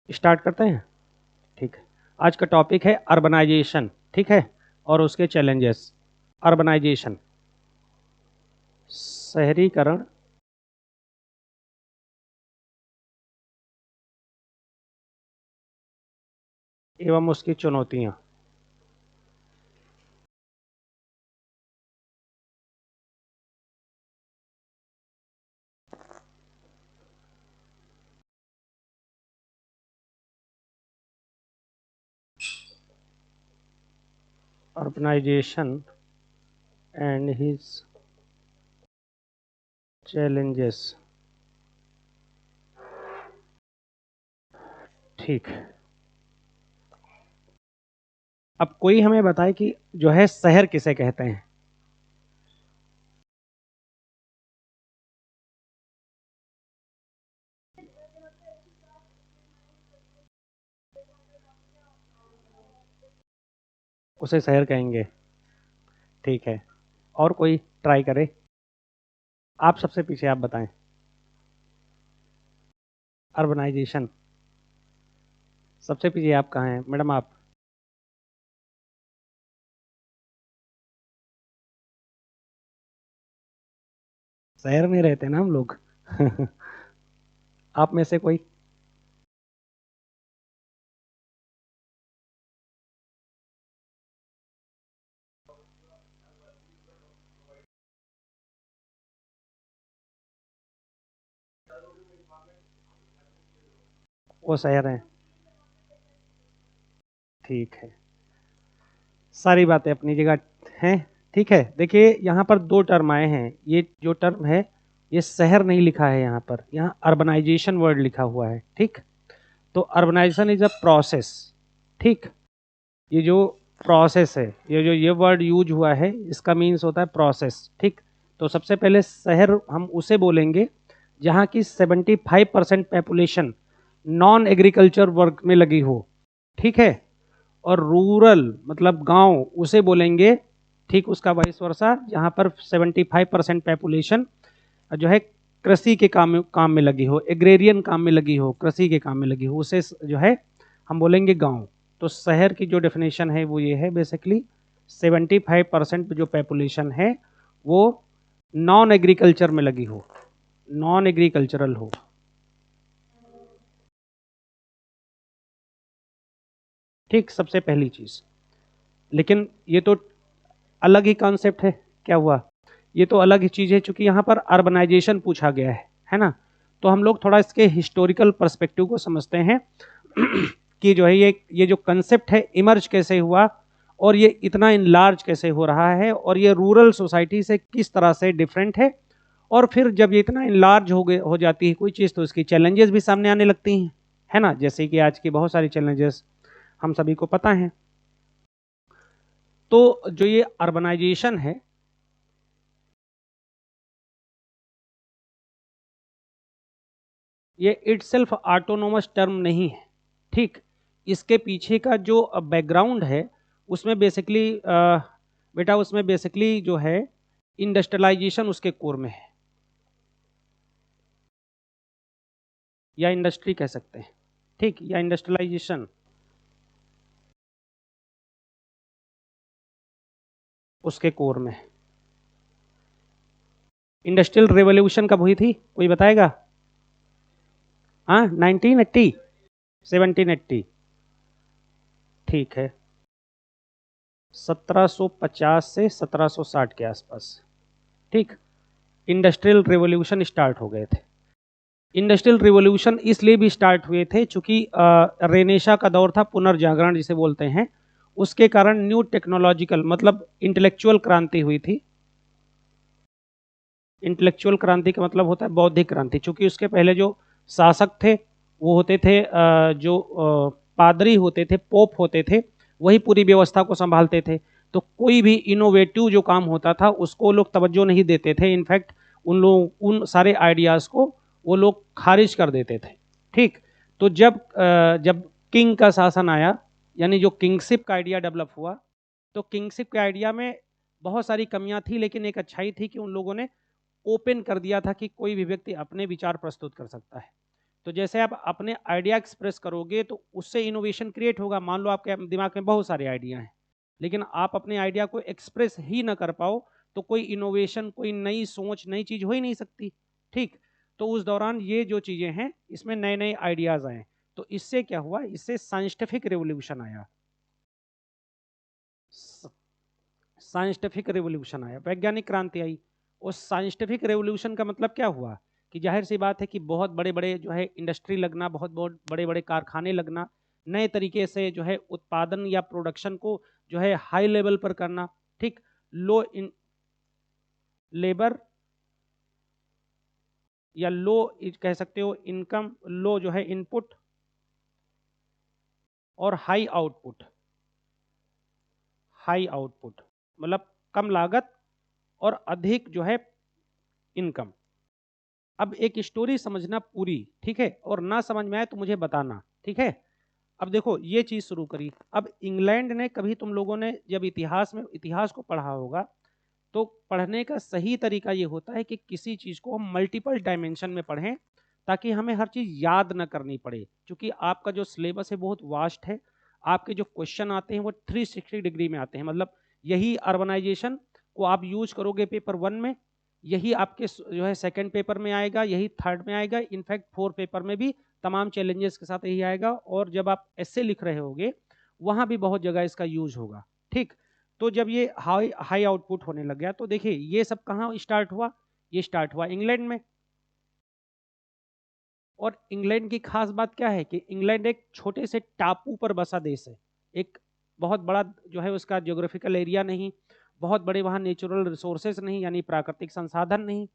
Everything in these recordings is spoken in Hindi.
स्टार्ट करते हैं। ठीक है, आज का टॉपिक है अर्बनाइजेशन। ठीक है, और उसके चैलेंजेस। अर्बनाइजेशन, शहरीकरण एवं उसकी चुनौतियां। Urbanization and his challenges. ठीक, अब कोई हमें बताए कि जो है शहर किसे कहते हैं। उसे शहर कहेंगे। ठीक है, और कोई ट्राई करे। आप सबसे पीछे आप बताएं। अर्बनाइजेशन सबसे पीछे आप कहाँ हैं मैडम? आप शहर में रहते हैं ना हम लोग। आप में से कोई? वो शहर है। ठीक है, सारी बातें अपनी जगह हैं। ठीक है, देखिए यहाँ पर दो टर्म आए हैं। ये जो टर्म है, ये शहर नहीं लिखा है यहाँ पर, यहाँ अर्बनाइजेशन वर्ड लिखा हुआ है। ठीक, तो अर्बनाइजेशन इज अ प्रोसेस। ठीक, ये जो प्रोसेस है, ये वर्ड यूज हुआ है, इसका मीन्स होता है प्रोसेस। ठीक, तो सबसे पहले शहर हम उसे बोलेंगे जहाँ की 75% पॉपुलेशन नॉन एग्रीकल्चर वर्क में लगी हो। ठीक है, और रूरल मतलब गांव उसे बोलेंगे, ठीक उसका वाइस वर्सा, जहाँ पर 75% पॉपुलेशन जो है कृषि के काम में लगी हो, एग्रेरियन काम में लगी हो, कृषि के काम में लगी हो, उसे जो है हम बोलेंगे गांव। तो शहर की जो डेफिनेशन है वो ये है बेसिकली 75% जो पॉपुलेशन है वो नॉन एग्रीकल्चर में लगी हो, नॉन एग्रीकल्चरल हो। ठीक, सबसे पहली चीज। लेकिन ये तो अलग ही कॉन्सेप्ट है। क्या हुआ? ये तो अलग ही चीज है, चूंकि यहाँ पर अर्बनाइजेशन पूछा गया है ना। तो हम लोग थोड़ा इसके हिस्टोरिकल पर्सपेक्टिव को समझते हैं कि जो है ये जो कंसेप्ट है इमर्ज कैसे हुआ, और ये इतना इनलार्ज कैसे हो रहा है, और ये रूरल सोसाइटी से किस तरह से डिफरेंट है। और फिर जब ये इतना इनलार्ज हो जाती है कोई चीज़, तो इसकी चैलेंजेस भी सामने आने लगती हैं, है ना। जैसे कि आज की बहुत सारी चैलेंजेस हम सभी को पता है। तो जो ये अर्बनाइजेशन है, ये इटसेल्फ ऑटोनोमस टर्म नहीं है। ठीक, इसके पीछे का जो बैकग्राउंड है उसमें बेसिकली बेटा उसमें बेसिकली जो है इंडस्ट्रियलाइजेशन उसके कोर में है, या इंडस्ट्री कह सकते हैं। ठीक, या इंडस्ट्रियलाइजेशन उसके कोर में है। इंडस्ट्रियल रेवोल्यूशन कब हुई थी, कोई बताएगा? हाँ, 1980, 1780। ठीक है, 1750 से 1760 के आसपास। ठीक, इंडस्ट्रियल रेवोल्यूशन स्टार्ट हो गए थे। इंडस्ट्रियल रिवॉल्यूशन इसलिए भी स्टार्ट हुए थे चूंकि रेनेशा का दौर था, पुनर्जागरण जिसे बोलते हैं। उसके कारण न्यू टेक्नोलॉजिकल मतलब इंटेलेक्चुअल क्रांति हुई थी। इंटेलेक्चुअल क्रांति का मतलब होता है बौद्धिक क्रांति, चूंकि उसके पहले जो शासक थे वो होते थे जो पादरी होते थे, पोप होते थे, वही पूरी व्यवस्था को संभालते थे। तो कोई भी इनोवेटिव जो काम होता था उसको लोग तवज्जो नहीं देते थे। इनफैक्ट उन सारे आइडियाज़ को वो लोग खारिज कर देते थे। ठीक, तो जब किंग का शासन आया, यानी जो किंगशिप का आइडिया डेवलप हुआ, तो किंगशिप के आइडिया में बहुत सारी कमियां थी, लेकिन एक अच्छाई थी कि उन लोगों ने ओपन कर दिया था कि कोई भी व्यक्ति अपने विचार प्रस्तुत कर सकता है। तो जैसे आप अपने आइडिया एक्सप्रेस करोगे तो उससे इनोवेशन क्रिएट होगा। मान लो आपके दिमाग में बहुत सारे आइडिया हैं, लेकिन आप अपने आइडिया को एक्सप्रेस ही ना कर पाओ तो कोई इनोवेशन, कोई नई सोच, नई चीज हो ही नहीं सकती। ठीक, तो उस दौरान ये जो चीजें हैं इसमें नए नए आइडियाज आए। तो इससे क्या हुआ, इससे साइंटिफिक रेवोल्यूशन आया। साइंटिफिक रेवोल्यूशन आया, वैज्ञानिक क्रांति आई। उस साइंटिफिक रेवोल्यूशन का मतलब क्या हुआ कि जाहिर सी बात है कि बहुत बड़े बड़े जो है इंडस्ट्री लगना, बहुत बहुत बड़े बड़े कारखाने लगना, नए तरीके से जो है उत्पादन या प्रोडक्शन को जो है हाई लेवल पर करना। ठीक, लो इन लेबर या लो कह सकते हो इनकम, लो जो है इनपुट और हाई आउटपुट। हाई आउटपुट मतलब कम लागत और अधिक जो है इनकम। अब एक स्टोरी समझना पूरी, ठीक है, और ना समझ में आए तो मुझे बताना, ठीक है। अब देखो ये चीज शुरू करी। अब इंग्लैंड ने, कभी तुम लोगों ने जब इतिहास में इतिहास को पढ़ा होगा तो पढ़ने का सही तरीका ये होता है कि किसी चीज को हम मल्टीपल डायमेंशन में पढ़ें ताकि हमें हर चीज याद ना करनी पड़े। क्योंकि आपका जो सिलेबस है बहुत वास्ट है, आपके जो क्वेश्चन आते हैं वो 360 डिग्री में आते हैं। मतलब यही अर्बनाइजेशन को आप यूज करोगे पेपर 1 में, यही आपके जो है सेकंड पेपर में आएगा, यही थर्ड में आएगा, इनफैक्ट फोर्थ पेपर में भी तमाम चैलेंजेस के साथ यही आएगा। और जब आप ऐसे लिख रहे होगे वहां भी बहुत जगह इसका यूज होगा। ठीक, तो जब ये हाई हाई आउटपुट होने लग गया तो देखिए ये सब कहाँ स्टार्ट हुआ, ये स्टार्ट हुआ इंग्लैंड में। और इंग्लैंड की खास बात क्या है कि इंग्लैंड एक छोटे से टापू पर बसा देश है। एक बहुत बड़ा जो है उसका ज्योग्राफिकल एरिया नहीं, बहुत बड़े वहाँ नेचुरल रिसोर्सेज नहीं, यानी प्राकृतिक संसाधन नहीं।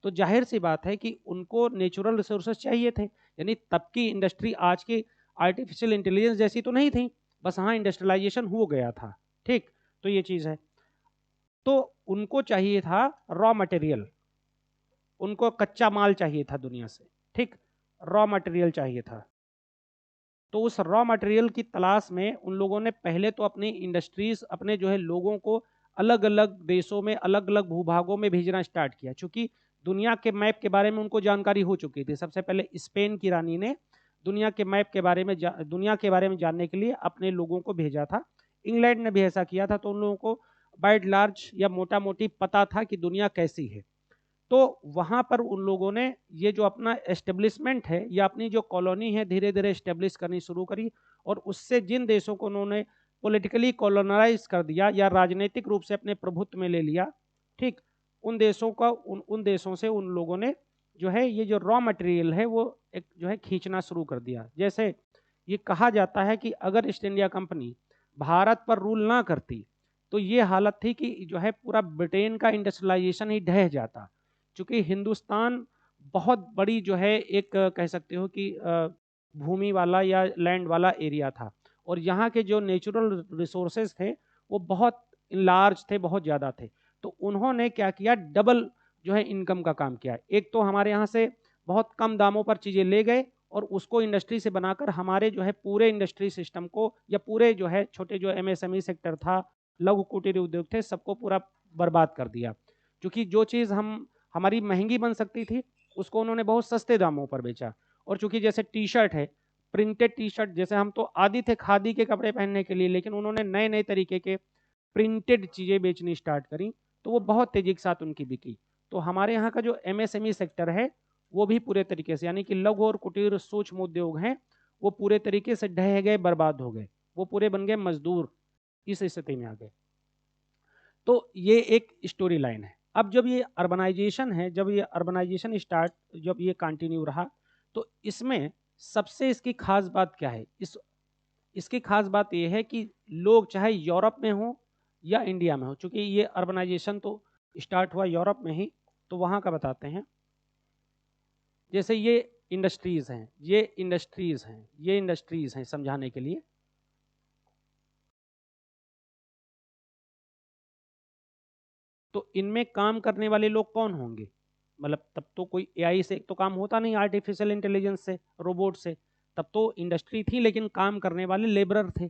तो जाहिर सी बात है कि उनको नेचुरल रिसोर्सेज चाहिए थे। यानी तब की इंडस्ट्री आज की आर्टिफिशियल इंटेलिजेंस जैसी तो नहीं थी, बस हाँ इंडस्ट्रियलाइजेशन हो गया था। ठीक, तो ये चीज़ है। तो उनको चाहिए था रॉ मटेरियल, उनको कच्चा माल चाहिए था दुनिया से। ठीक, रॉ मटेरियल चाहिए था। तो उस रॉ मटेरियल की तलाश में उन लोगों ने पहले तो अपनी इंडस्ट्रीज, अपने जो है लोगों को अलग अलग देशों में, अलग अलग भूभागों में भेजना स्टार्ट किया। क्योंकि दुनिया के मैप के बारे में उनको जानकारी हो चुकी थी। सबसे पहले स्पेन की रानी ने दुनिया के मैप के बारे में दुनिया के बारे में जानने के लिए अपने लोगों को भेजा था। इंग्लैंड ने भी ऐसा किया था। तो उन लोगों को बाइट लार्ज या मोटा मोटी पता था कि दुनिया कैसी है। तो वहां पर उन लोगों ने ये जो अपना एस्टेब्लिशमेंट है या अपनी जो कॉलोनी है धीरे धीरे एस्टेब्लिश करनी शुरू करी। और उससे जिन देशों को उन्होंने पॉलिटिकली कॉलोनाइज कर दिया या राजनीतिक रूप से अपने प्रभुत्व में ले लिया, ठीक, उन देशों का उन देशों से उन लोगों ने जो है ये जो रॉ मटेरियल है वो एक जो है खींचना शुरू कर दिया। जैसे ये कहा जाता है कि अगर ईस्ट इंडिया कंपनी भारत पर रूल ना करती तो ये हालत थी कि जो है पूरा ब्रिटेन का इंडस्ट्रियलाइजेशन ही ढह जाता। चूंकि हिंदुस्तान बहुत बड़ी जो है एक कह सकते हो कि भूमि वाला या लैंड वाला एरिया था। और यहाँ के जो नेचुरल रिसोर्सेज थे वो बहुत लार्ज थे, बहुत ज़्यादा थे। तो उन्होंने क्या किया, डबल जो है इनकम का काम किया। एक तो हमारे यहाँ से बहुत कम दामों पर चीज़ें ले गए और उसको इंडस्ट्री से बनाकर हमारे जो है पूरे इंडस्ट्री सिस्टम को या पूरे जो है छोटे जो एमएसएमई सेक्टर था, लघु कुटीर उद्योग थे, सबको पूरा बर्बाद कर दिया। क्योंकि जो चीज़ हमारी महंगी बन सकती थी उसको उन्होंने बहुत सस्ते दामों पर बेचा। और चूंकि जैसे टी शर्ट है, प्रिंटेड टी शर्ट, जैसे हम तो आदि थे खादी के कपड़े पहनने के लिए, लेकिन उन्होंने नए नए तरीके के प्रिंटेड चीज़ें बेचनी स्टार्ट करी तो वो बहुत तेजी के साथ उनकी बिकी। तो हमारे यहाँ का जो एमएसएमई सेक्टर है वो भी पूरे तरीके से, यानी कि लघु और कुटीर सूक्ष्म उद्योग हैं, वो पूरे तरीके से ढह गए, बर्बाद हो गए, वो पूरे बन गए मजदूर, इस स्थिति में आ गए। तो ये एक स्टोरी लाइन है। अब जब ये अर्बनाइजेशन है, जब ये अर्बनाइजेशन स्टार्ट, जब ये कंटिन्यू रहा, तो इसमें सबसे इसकी खास बात क्या है, इसकी खास बात ये है कि लोग चाहे यूरोप में हो या इंडिया में हो, चूंकि ये अर्बनाइजेशन तो स्टार्ट हुआ यूरोप में ही, तो वहाँ का बताते हैं। जैसे ये इंडस्ट्रीज हैं, ये इंडस्ट्रीज हैं, ये इंडस्ट्रीज हैं समझाने के लिए। तो इनमें काम करने वाले लोग कौन होंगे, मतलब तब तो कोई एआई से तो काम होता नहीं, आर्टिफिशियल इंटेलिजेंस से, रोबोट से। तब तो इंडस्ट्री थी लेकिन काम करने वाले लेबरर थे।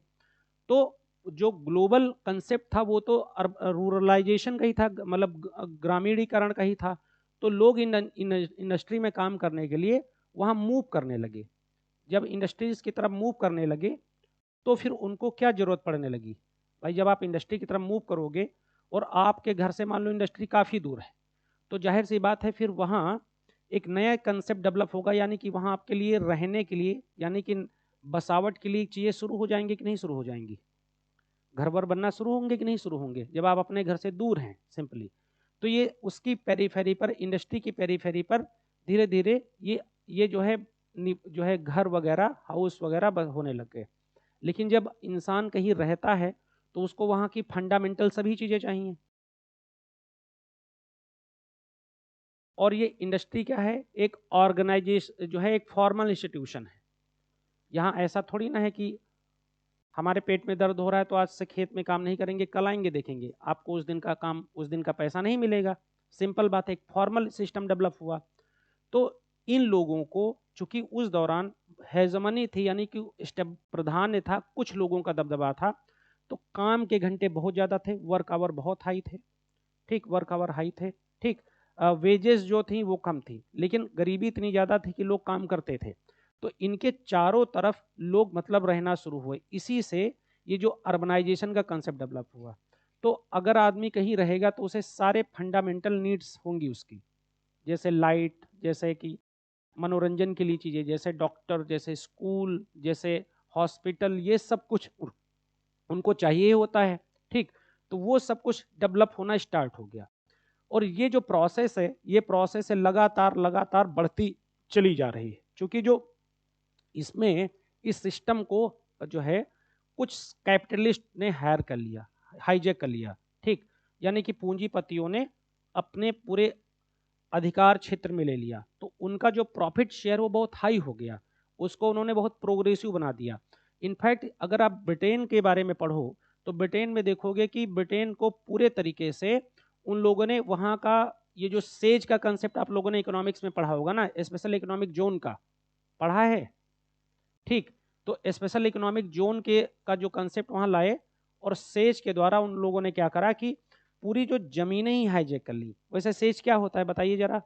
तो जो ग्लोबल कंसेप्ट था वो तो रूरलाइजेशन का ही था, मतलब ग्रामीणीकरण का ही था। तो लोग इंडस्ट्री में काम करने के लिए वहाँ मूव करने लगे। जब इंडस्ट्रीज की तरफ मूव करने लगे तो फिर उनको क्या ज़रूरत पड़ने लगी? भाई जब आप इंडस्ट्री की तरफ मूव करोगे और आपके घर से मान लो इंडस्ट्री काफ़ी दूर है, तो जाहिर सी बात है फिर वहाँ एक नया कंसेप्ट डेवलप होगा, यानी कि वहाँ आपके लिए रहने के लिए, यानी कि बसावट के लिए चीज़ें शुरू हो जाएंगी कि नहीं शुरू हो जाएंगी? घर वर बनना शुरू होंगे कि नहीं शुरू होंगे जब आप अपने घर से दूर हैं सिंपली। तो ये उसकी पेरीफेरी पर, इंडस्ट्री की पेरीफेरी पर धीरे धीरे ये जो है घर वगैरह, हाउस वगैरह होने लग गए। लेकिन जब इंसान कहीं रहता है तो उसको वहाँ की फंडामेंटल सभी चीज़ें चाहिए। और ये इंडस्ट्री क्या है? एक ऑर्गेनाइजेशन जो है, एक फॉर्मल इंस्टीट्यूशन है। यहाँ ऐसा थोड़ी ना है कि हमारे पेट में दर्द हो रहा है तो आज से खेत में काम नहीं करेंगे, कल आएंगे देखेंगे, आपको उस दिन का काम, उस दिन का पैसा नहीं मिलेगा। सिंपल बात है, एक फॉर्मल सिस्टम डेवलप हुआ। तो इन लोगों को चूंकि उस दौरान हेजमनी थी, यानी कि स्टेप प्रधान था, कुछ लोगों का दबदबा था, तो काम के घंटे बहुत ज़्यादा थे, वर्क आवर बहुत हाई थे। ठीक, वर्क आवर हाई थे। ठीक, वेजेस जो थी वो कम थी, लेकिन गरीबी इतनी ज़्यादा थी कि लोग काम करते थे। तो इनके चारों तरफ लोग मतलब रहना शुरू हुए। इसी से ये जो अर्बनाइजेशन का कंसेप्ट डेवलप हुआ। तो अगर आदमी कहीं रहेगा तो उसे सारे फंडामेंटल नीड्स होंगी उसकी, जैसे लाइट, जैसे कि मनोरंजन के लिए चीज़ें, जैसे डॉक्टर, जैसे स्कूल, जैसे हॉस्पिटल, ये सब कुछ उनको चाहिए होता है। ठीक, तो वो सब कुछ डेवलप होना स्टार्ट हो गया। और ये जो प्रोसेस है, ये प्रोसेस है लगातार लगातार बढ़ती चली जा रही है, क्योंकि जो इसमें इस सिस्टम को जो है कुछ कैपिटलिस्ट ने हायर कर लिया, हाईजैक कर लिया। ठीक, यानी कि पूंजीपतियों ने अपने पूरे अधिकार क्षेत्र में ले लिया, तो उनका जो प्रॉफिट शेयर वो बहुत हाई हो गया, उसको उन्होंने बहुत प्रोग्रेसिव बना दिया। इनफैक्ट अगर आप ब्रिटेन के बारे में पढ़ो तो ब्रिटेन में देखोगे कि ब्रिटेन को पूरे तरीके से उन लोगों ने वहाँ का, ये जो सेज का कंसेप्ट आप लोगों ने इकोनॉमिक्स में पढ़ा होगा ना, स्पेशल इकोनॉमिक जोन का पढ़ा है। ठीक, तो स्पेशल इकोनॉमिक जोन के का जो कंसेप्ट वहाँ लाए, और सेज के द्वारा उन लोगों ने क्या करा कि पूरी जो जमीनें ही हाईजैक कर ली। वैसे सेज क्या होता है बताइए जरा,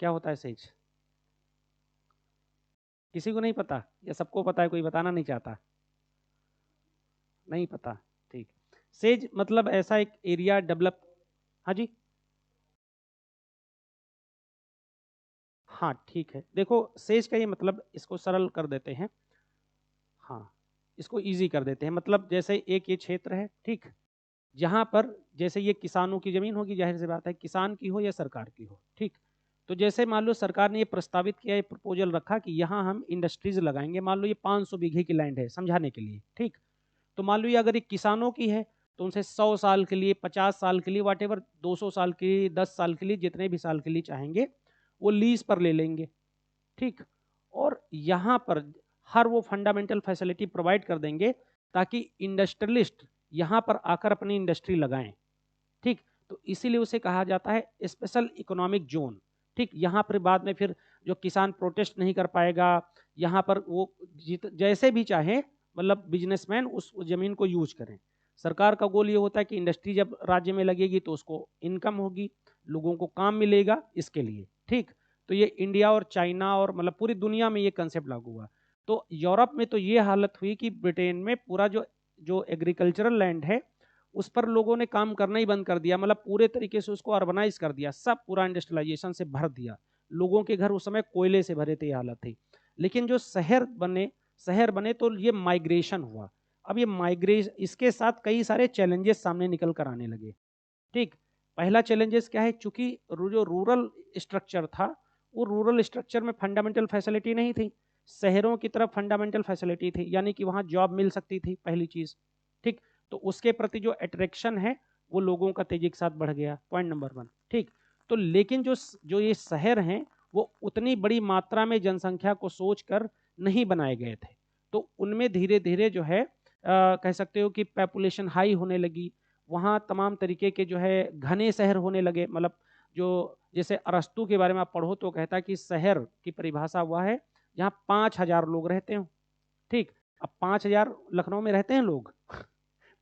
क्या होता है सेज? किसी को नहीं पता या सबको पता है, कोई बताना नहीं चाहता? नहीं पता, ठीक। सेज मतलब ऐसा एक एरिया डेवलप। हाँ जी, हाँ ठीक है, देखो सेज का ये मतलब, इसको सरल कर देते हैं। हाँ, इसको इजी कर देते हैं। मतलब जैसे एक ये क्षेत्र है, ठीक, जहाँ पर जैसे ये किसानों की ज़मीन होगी, जाहिर सी बात है, किसान की हो या सरकार की हो। ठीक, तो जैसे मान लो सरकार ने ये प्रस्तावित किया, ये प्रपोजल रखा कि यहाँ हम इंडस्ट्रीज लगाएंगे, मान लो ये 500 बीघे की लैंड है, समझाने के लिए। ठीक, तो मान लो ये अगर ये किसानों की है तो उनसे 100 साल के लिए, 50 साल के लिए, वाट एवर, 200 साल के लिए, 10 साल के लिए, जितने भी साल के लिए चाहेंगे वो लीज पर ले लेंगे। ठीक, और यहाँ पर हर वो फंडामेंटल फैसिलिटी प्रोवाइड कर देंगे ताकि इंडस्ट्रियलिस्ट यहाँ पर आकर अपनी इंडस्ट्री लगाएं। ठीक, तो इसीलिए उसे कहा जाता है स्पेशल इकोनॉमिक जोन। ठीक, यहाँ पर बाद में फिर जो किसान प्रोटेस्ट नहीं कर पाएगा, यहाँ पर वो जैसे भी चाहे, मतलब बिजनेसमैन उस जमीन को यूज करें। सरकार का गोल ये होता है कि इंडस्ट्री जब राज्य में लगेगी तो उसको इनकम होगी, लोगों को काम मिलेगा, इसके लिए। ठीक, तो ये इंडिया और चाइना और मतलब पूरी दुनिया में ये कंसेप्ट लागू हुआ। तो यूरोप में तो ये हालत हुई कि ब्रिटेन में पूरा जो जो एग्रीकल्चरल लैंड है उस पर लोगों ने काम करना ही बंद कर दिया, मतलब पूरे तरीके से उसको अर्बनाइज कर दिया, सब पूरा इंडस्ट्रियलाइजेशन से भर दिया। लोगों के घर उस समय कोयले से भरे थे, ये हालत थी। लेकिन जो शहर बने तो ये माइग्रेशन हुआ। अब ये माइग्रेशन, इसके साथ कई सारे चैलेंजेस सामने निकल कर आने लगे। ठीक, पहला चैलेंजेस क्या है, चूंकि जो रूरल स्ट्रक्चर था, वो रूरल स्ट्रक्चर में फंडामेंटल फैसिलिटी नहीं थी। शहरों की तरफ फंडामेंटल फैसिलिटी थी, यानी कि वहाँ जॉब मिल सकती थी, पहली चीज़। ठीक, तो उसके प्रति जो अट्रैक्शन है वो लोगों का तेजी के साथ बढ़ गया, पॉइंट नंबर 1। ठीक, तो लेकिन जो जो ये शहर हैं वो उतनी बड़ी मात्रा में जनसंख्या को सोचकर नहीं बनाए गए थे। तो उनमें धीरे धीरे जो है कह सकते हो कि पॉपुलेशन हाई होने लगी। वहाँ तमाम तरीके के जो है घने शहर होने लगे। मतलब जो जैसे अरस्तू के बारे में आप पढ़ो तो कहता है कि शहर की परिभाषा हुआ है जहाँ 5,000 लोग रहते हो। ठीक, अब 5,000 लखनऊ में रहते हैं लोग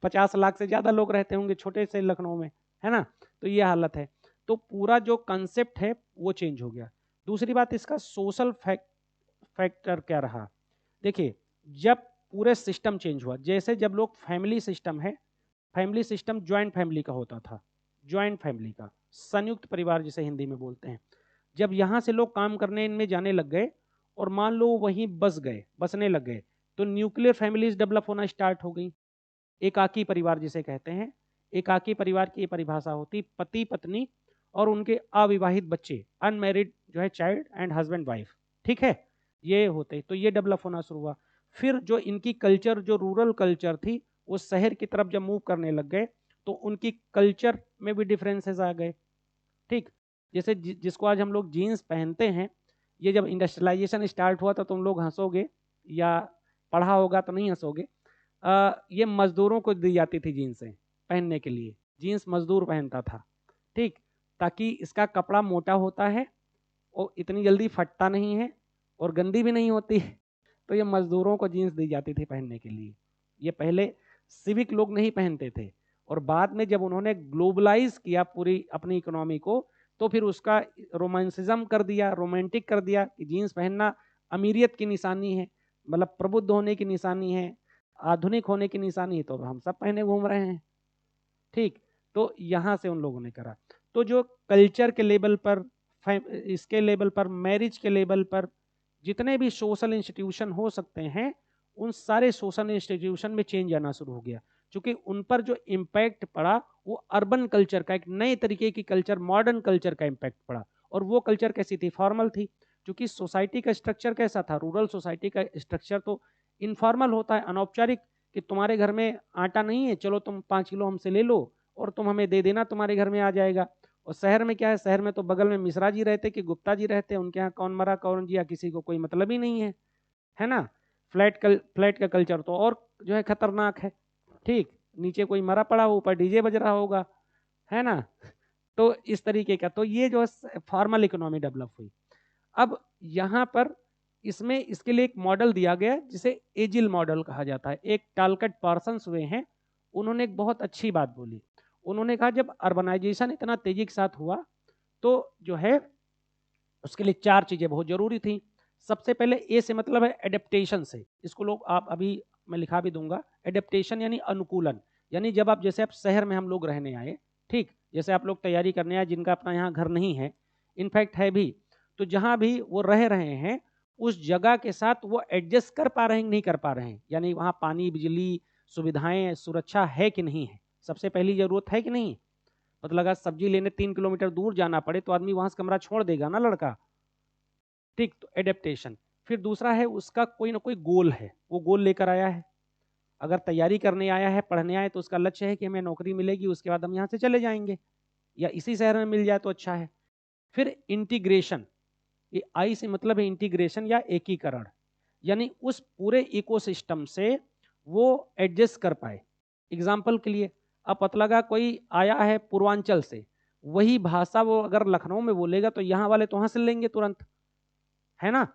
50 लाख से ज़्यादा लोग रहते होंगे छोटे से लखनऊ में, है ना? तो ये हालत है। तो पूरा जो कंसेप्ट है वो चेंज हो गया। दूसरी बात, इसका सोशल फैक्टर क्या रहा? देखिए, जब पूरे सिस्टम चेंज हुआ, जैसे जब लोग फैमिली सिस्टम है, फैमिली सिस्टम ज्वाइंट फैमिली का होता था, ज्वाइंट फैमिली का, संयुक्त परिवार जिसे हिंदी में बोलते हैं। जब यहाँ से लोग काम करने इनमें जाने लग गए और मान लो वहीं बसने लग गए, तो न्यूक्लियर फैमिलीज डेवलप होना स्टार्ट हो गई। एकाकी परिवार जिसे कहते हैं, एकाकी परिवार की ये परिभाषा होती, पति पत्नी और उनके अविवाहित बच्चे, अनमैरिड जो है चाइल्ड एंड हस्बैंड वाइफ, ठीक है, ये होते, तो ये डेवलप होना शुरू हुआ। फिर जो इनकी कल्चर, जो रूरल कल्चर थी, वो शहर की तरफ जब मूव करने लग गए तो उनकी कल्चर में भी डिफरेंसेस आ गए। ठीक, जैसे जिसको आज हम लोग जीन्स पहनते हैं, ये जब इंडस्ट्रियलाइजेशन स्टार्ट हुआ था, तुम लोग हंसोगे या पढ़ा होगा तो नहीं हंसोगे, ये मजदूरों को दी जाती थी जीन्सें पहनने के लिए, जीन्स मजदूर पहनता था, ठीक, ताकि इसका कपड़ा मोटा होता है और इतनी जल्दी फटता नहीं है और गंदी भी नहीं होती, तो ये मजदूरों को जीन्स दी जाती थी पहनने के लिए। ये पहले सिविक लोग नहीं पहनते थे, और बाद में जब उन्होंने ग्लोबलाइज किया पूरी अपनी इकोनॉमी को, तो फिर उसका रोमांसिज्म कर दिया, रोमांटिक कर दिया कि जीन्स पहनना अमीरियत की निशानी है, मतलब प्रबुद्ध होने की निशानी है, आधुनिक होने की निशानी है, तो हम सब पहने घूम रहे हैं। ठीक, तो यहाँ से उन लोगों ने करा। तो जो कल्चर के लेवल पर, इसके लेवल पर, मैरिज के लेवल पर, जितने भी सोशल इंस्टीट्यूशन हो सकते हैं, उन सारे सोशल इंस्टीट्यूशन में चेंज आना शुरू हो गया, क्योंकि उन पर जो इम्पैक्ट पड़ा वो अर्बन कल्चर का, एक नए तरीके की कल्चर, मॉडर्न कल्चर का इम्पैक्ट पड़ा। और वो कल्चर कैसी थी? फॉर्मल थी, क्योंकि सोसाइटी का स्ट्रक्चर कैसा था? रूरल सोसाइटी का स्ट्रक्चर तो इनफॉर्मल होता है, अनौपचारिक, कि तुम्हारे घर में आटा नहीं है, चलो तुम 5 किलो हमसे ले लो और तुम हमें दे देना, तुम्हारे घर में आ जाएगा। और शहर में क्या है? शहर में तो बगल में मिश्रा जी रहते कि गुप्ता जी रहते, उनके यहाँ कौन मरा कौन जिया किसी को कोई मतलब ही नहीं है ना। फ्लैट का कल्चर तो और जो है खतरनाक है। ठीक, नीचे कोई मरा पड़ा हो, ऊपर डीजे बज रहा होगा, है ना। तो इस तरीके का, तो ये जो फॉर्मल इकोनॉमी डेवलप हुई। अब यहाँ पर इसमें इसके लिए एक मॉडल दिया गया जिसे एजिल मॉडल कहा जाता है। एक टालकट पार्सन्स हुए हैं, उन्होंने एक बहुत अच्छी बात बोली। उन्होंने कहा जब अर्बनाइजेशन इतना तेजी के साथ हुआ तो जो है उसके लिए 4 चीजें बहुत जरूरी थी। सबसे पहले ए से मतलब है एडेप्टेशन से, इसको लोग आप अभी मैं लिखा भी दूंगा, एडेप्टेशन यानी अनुकूलन। यानी जब आप, जैसे आप शहर में हम लोग रहने आए, ठीक, जैसे आप लोग तैयारी करने आए जिनका अपना यहाँ घर नहीं है, इनफैक्ट है भी, तो जहाँ भी वो रह रहे हैं उस जगह के साथ वो एडजस्ट कर पा रहे हैं नहीं कर पा रहे हैं, यानी वहाँ पानी, बिजली, सुविधाएं, सुरक्षा है कि नहीं है, सबसे पहली जरूरत है कि नहीं। मतलब अगर सब्जी लेने 3 किलोमीटर दूर जाना पड़े तो आदमी वहां से कमरा छोड़ देगा ना लड़का। ठीक, तो एडेप्टेशन। फिर दूसरा है उसका कोई ना कोई गोल है, वो गोल लेकर आया है। अगर तैयारी करने आया है, पढ़ने आया है, तो उसका लक्ष्य है कि हमें नौकरी मिलेगी, उसके बाद हम यहाँ से चले जाएंगे, या इसी शहर में मिल जाए तो अच्छा है। फिर इंटीग्रेशन, ये आई से मतलब है इंटीग्रेशन या एकीकरण, यानी उस पूरे इकोसिस्टम से वो एडजस्ट कर पाए। एग्जाम्पल के लिए, अब पता लगा कोई आया है पूर्वांचल से, वही भाषा वो अगर लखनऊ में बोलेगा तो यहाँ वाले तो हंस लेंगे तुरंत, है ना।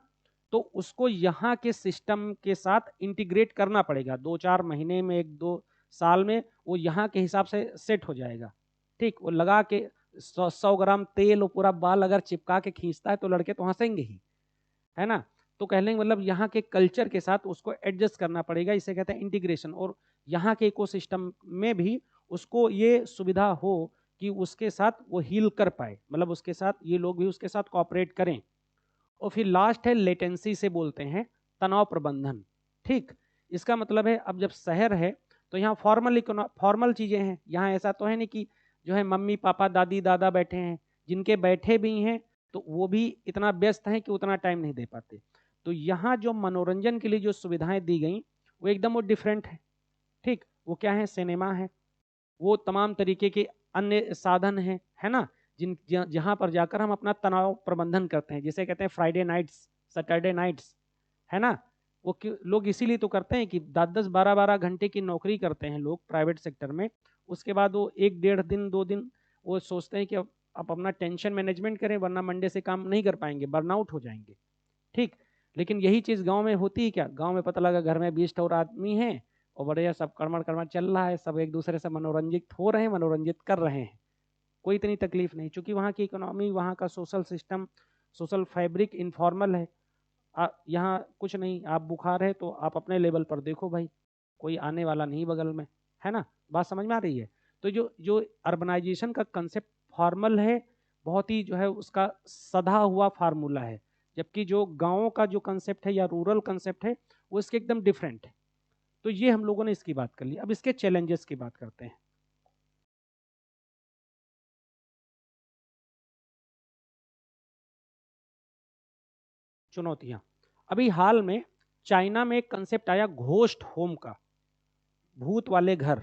तो उसको यहाँ के सिस्टम के साथ इंटीग्रेट करना पड़ेगा, 2-4 महीने में, 1-2 साल में वो यहाँ के हिसाब से सेट हो जाएगा। ठीक, वो लगा के 100 ग्राम तेल और पूरा बाल अगर चिपका के खींचता है तो लड़के तो हंसेंगे ही, है ना। तो कहने का मतलब यहाँ के कल्चर के साथ उसको एडजस्ट करना पड़ेगा, इसे कहते हैं इंटीग्रेशन। और यहाँ के इकोसिस्टम में भी उसको ये सुविधा हो कि उसके साथ वो हील कर पाए, मतलब उसके साथ ये लोग भी उसके साथ कोऑपरेट करें। और फिर लास्ट है लेटेंसी, से बोलते हैं तनाव प्रबंधन। ठीक, इसका मतलब है अब जब शहर है तो यहाँ फॉर्मल चीजें हैं, यहाँ ऐसा तो है नहीं कि जो है मम्मी पापा दादी दादा बैठे हैं, जिनके बैठे भी हैं तो वो भी इतना व्यस्त हैं कि उतना टाइम नहीं दे पाते। तो यहाँ जो मनोरंजन के लिए जो सुविधाएं दी गई वो एकदम वो डिफरेंट है। ठीक, वो क्या है? सिनेमा है, वो तमाम तरीके के अन्य साधन हैं, है ना, जहाँ पर जाकर हम अपना तनाव प्रबंधन करते हैं, जिसे कहते हैं फ्राइडे नाइट्स, सैटरडे नाइट्स, है ना। वो लोग इसीलिए तो करते हैं कि 10-10, 12-12 घंटे की नौकरी करते हैं लोग प्राइवेट सेक्टर में, उसके बाद वो 1-1.5 दिन 2 दिन वो सोचते हैं कि अब आप अपना टेंशन मैनेजमेंट करें, वरना मंडे से काम नहीं कर पाएंगे, बर्नआउट हो जाएंगे। ठीक, लेकिन यही चीज़ गांव में होती है क्या? गांव में पता लगा घर में 20 और आदमी हैं और बढ़िया सब कड़मड़ कड़मड़ चल रहा है, सब एक दूसरे से मनोरंजित हो रहे हैं, मनोरंजित कर रहे हैं, कोई इतनी तकलीफ नहीं, क्योंकि वहाँ की इकोनॉमी, वहाँ का social system, social fabric informal है। यहाँ कुछ नहीं, आप बुखार है तो आप अपने लेवल पर देखो भाई, कोई आने वाला नहीं बगल में, है ना? बात समझ में आ रही है? तो जो जो अर्बनाइजेशन का कंसेप्ट फॉर्मल है, बहुत ही जो है उसका सधा हुआ फार्मूला है, जबकि जो गाँवों का जो कंसेप्ट है या रूरल कंसेप्ट है वो इसके एकदम डिफरेंट है। तो ये हम लोगों ने इसकी बात कर ली। अब इसके चैलेंजेस की बात करते हैं। चुनौतियां, अभी हाल में चाइना में एक कंसेप्ट आया घोस्ट होम का, भूत वाले घर।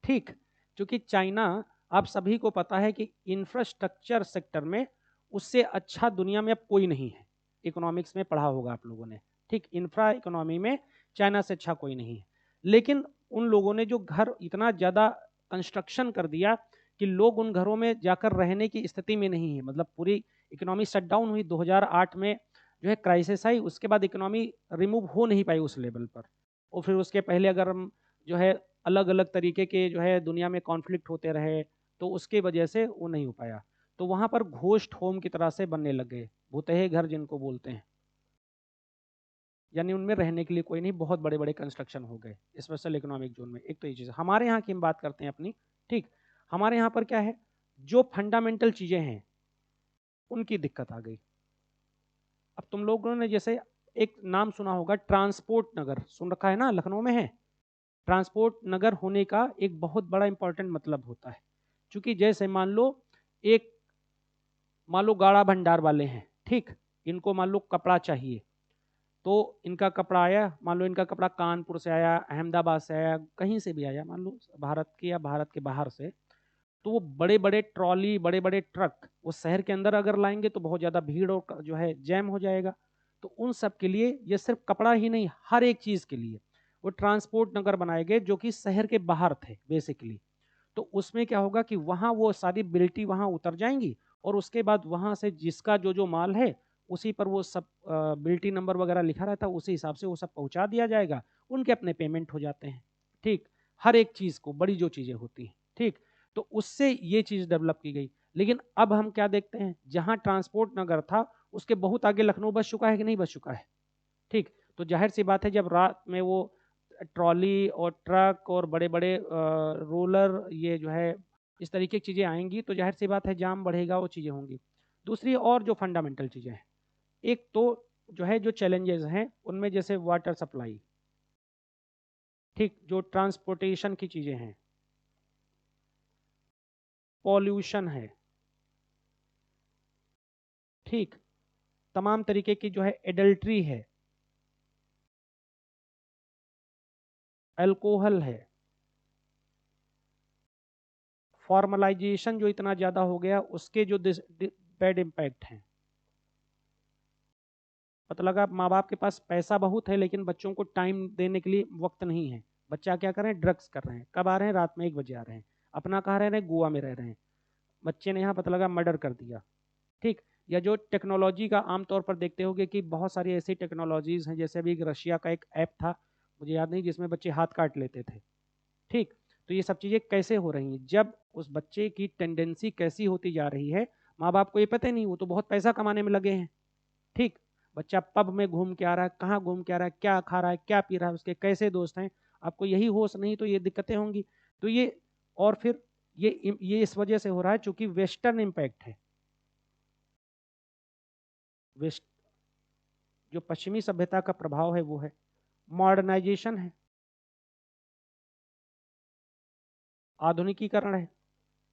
ठीक, क्योंकि चाइना, आप सभी को पता है कि इंफ्रास्ट्रक्चर सेक्टर में उससे अच्छा दुनिया में अब कोई नहीं है। इकोनॉमिक्स में पढ़ा होगा आप लोगों ने। ठीक, इंफ्रा इकोनॉमी में चाइना से अच्छा कोई नहीं है। लेकिन उन लोगों ने जो घर इतना ज़्यादा कंस्ट्रक्शन कर दिया कि लोग उन घरों में जाकर रहने की स्थिति में नहीं है। मतलब पूरी इकोनॉमी शटडाउन हुई 2008 में, जो है क्राइसिस आई, उसके बाद इकोनॉमी रिमूव हो नहीं पाई उस लेवल पर। और फिर उसके पहले अगर हम जो है अलग अलग तरीके के जो है दुनिया में कॉन्फ्लिक्ट होते रहे, तो उसके वजह से वो नहीं हो पाया। तो वहाँ पर घोस्ट होम की तरह से बनने लगे, भूतहे घर जिनको बोलते हैं, यानी उनमें रहने के लिए कोई नहीं, बहुत बड़े बड़े कंस्ट्रक्शन हो गए स्पेशल इकोनॉमिक जोन में। एक तो ये चीज़। हमारे यहाँ की हम बात करते हैं अपनी। ठीक, हमारे यहाँ पर क्या है, जो फंडामेंटल चीज़ें हैं उनकी दिक्कत आ गई। अब तुम लोगों ने जैसे एक नाम सुना होगा, ट्रांसपोर्ट नगर, सुन रखा है ना, लखनऊ में है। ट्रांसपोर्ट नगर होने का एक बहुत बड़ा इंपॉर्टेंट मतलब होता है, क्योंकि जैसे मान लो एक, मान लो गाड़ा भंडार वाले हैं, ठीक, इनको मान लो कपड़ा चाहिए, तो इनका कपड़ा आया, मान लो इनका कपड़ा कानपुर से आया, अहमदाबाद से आया, कहीं से भी आया, मान लो भारत के या भारत के बाहर से, तो वो बड़े बड़े ट्रॉली, बड़े बड़े ट्रक वो शहर के अंदर अगर लाएंगे तो बहुत ज़्यादा भीड़ और जो है जैम हो जाएगा। तो उन सब के लिए, ये सिर्फ कपड़ा ही नहीं, हर एक चीज़ के लिए वो ट्रांसपोर्ट नगर बनाए गए, जो कि शहर के बाहर थे बेसिकली। तो उसमें क्या होगा कि वहाँ वो सारी बिल्टी वहाँ उतर जाएंगी, और उसके बाद वहाँ से जिसका जो जो माल है उसी पर वो सब बिल्टी नंबर वगैरह लिखा रहता है, उसी हिसाब से वो सब पहुँचा दिया जाएगा, उनके अपने पेमेंट हो जाते हैं। ठीक, हर एक चीज़ को, बड़ी जो चीज़ें होती हैं। ठीक, तो उससे ये चीज़ डेवलप की गई। लेकिन अब हम क्या देखते हैं, जहाँ ट्रांसपोर्ट नगर था उसके बहुत आगे लखनऊ बच चुका है कि नहीं बच चुका है? ठीक, तो जाहिर सी बात है जब रात में वो ट्रॉली और ट्रक और बड़े बड़े रोलर, ये जो है इस तरीके की चीज़ें आएंगी, तो जाहिर सी बात है जाम बढ़ेगा, वो चीज़ें होंगी। दूसरी और जो फंडामेंटल चीज़ें हैं, एक तो जो है जो चैलेंजेस हैं उनमें जैसे वाटर सप्लाई, ठीक, जो ट्रांसपोर्टेशन की चीज़ें हैं, पॉल्यूशन है, ठीक, तमाम तरीके की जो है एडल्ट्री है, अल्कोहल है, फॉर्मलाइजेशन जो इतना ज़्यादा हो गया उसके जो बैड इम्पैक्ट हैं। पता लगा माँ बाप के पास पैसा बहुत है लेकिन बच्चों को टाइम देने के लिए वक्त नहीं है। बच्चा क्या कर रहे हैं, ड्रग्स कर रहे हैं। कब आ रहे हैं, रात में 1 बजे आ रहे हैं। अपना कहाँ रह रहे हैं, गोवा में रह रहे हैं। बच्चे ने यहाँ पता लगा मर्डर कर दिया। ठीक, या जो टेक्नोलॉजी का आमतौर पर देखते होंगे कि बहुत सारी ऐसी टेक्नोलॉजीज़ हैं, जैसे अभी एक रशिया का एक ऐप था, मुझे याद नहीं, जिसमें बच्चे हाथ काट लेते थे। ठीक, तो ये सब चीज़ें कैसे हो रही हैं, जब उस बच्चे की टेंडेंसी कैसी होती जा रही है, माँ बाप को ये पता ही नहीं, वो तो बहुत पैसा कमाने में लगे हैं। ठीक, बच्चा पब में घूम के आ रहा है, कहाँ घूम के आ रहा है, क्या खा रहा है, क्या पी रहा है, उसके कैसे दोस्त हैं, आपको यही होश नहीं तो ये दिक्कतें होंगी। तो ये, और फिर ये इस वजह से हो रहा है चूंकि वेस्टर्न इम्पैक्ट है। वेस्ट, जो पश्चिमी सभ्यता का प्रभाव है वो है, मॉडर्नाइजेशन है, आधुनिकीकरण है,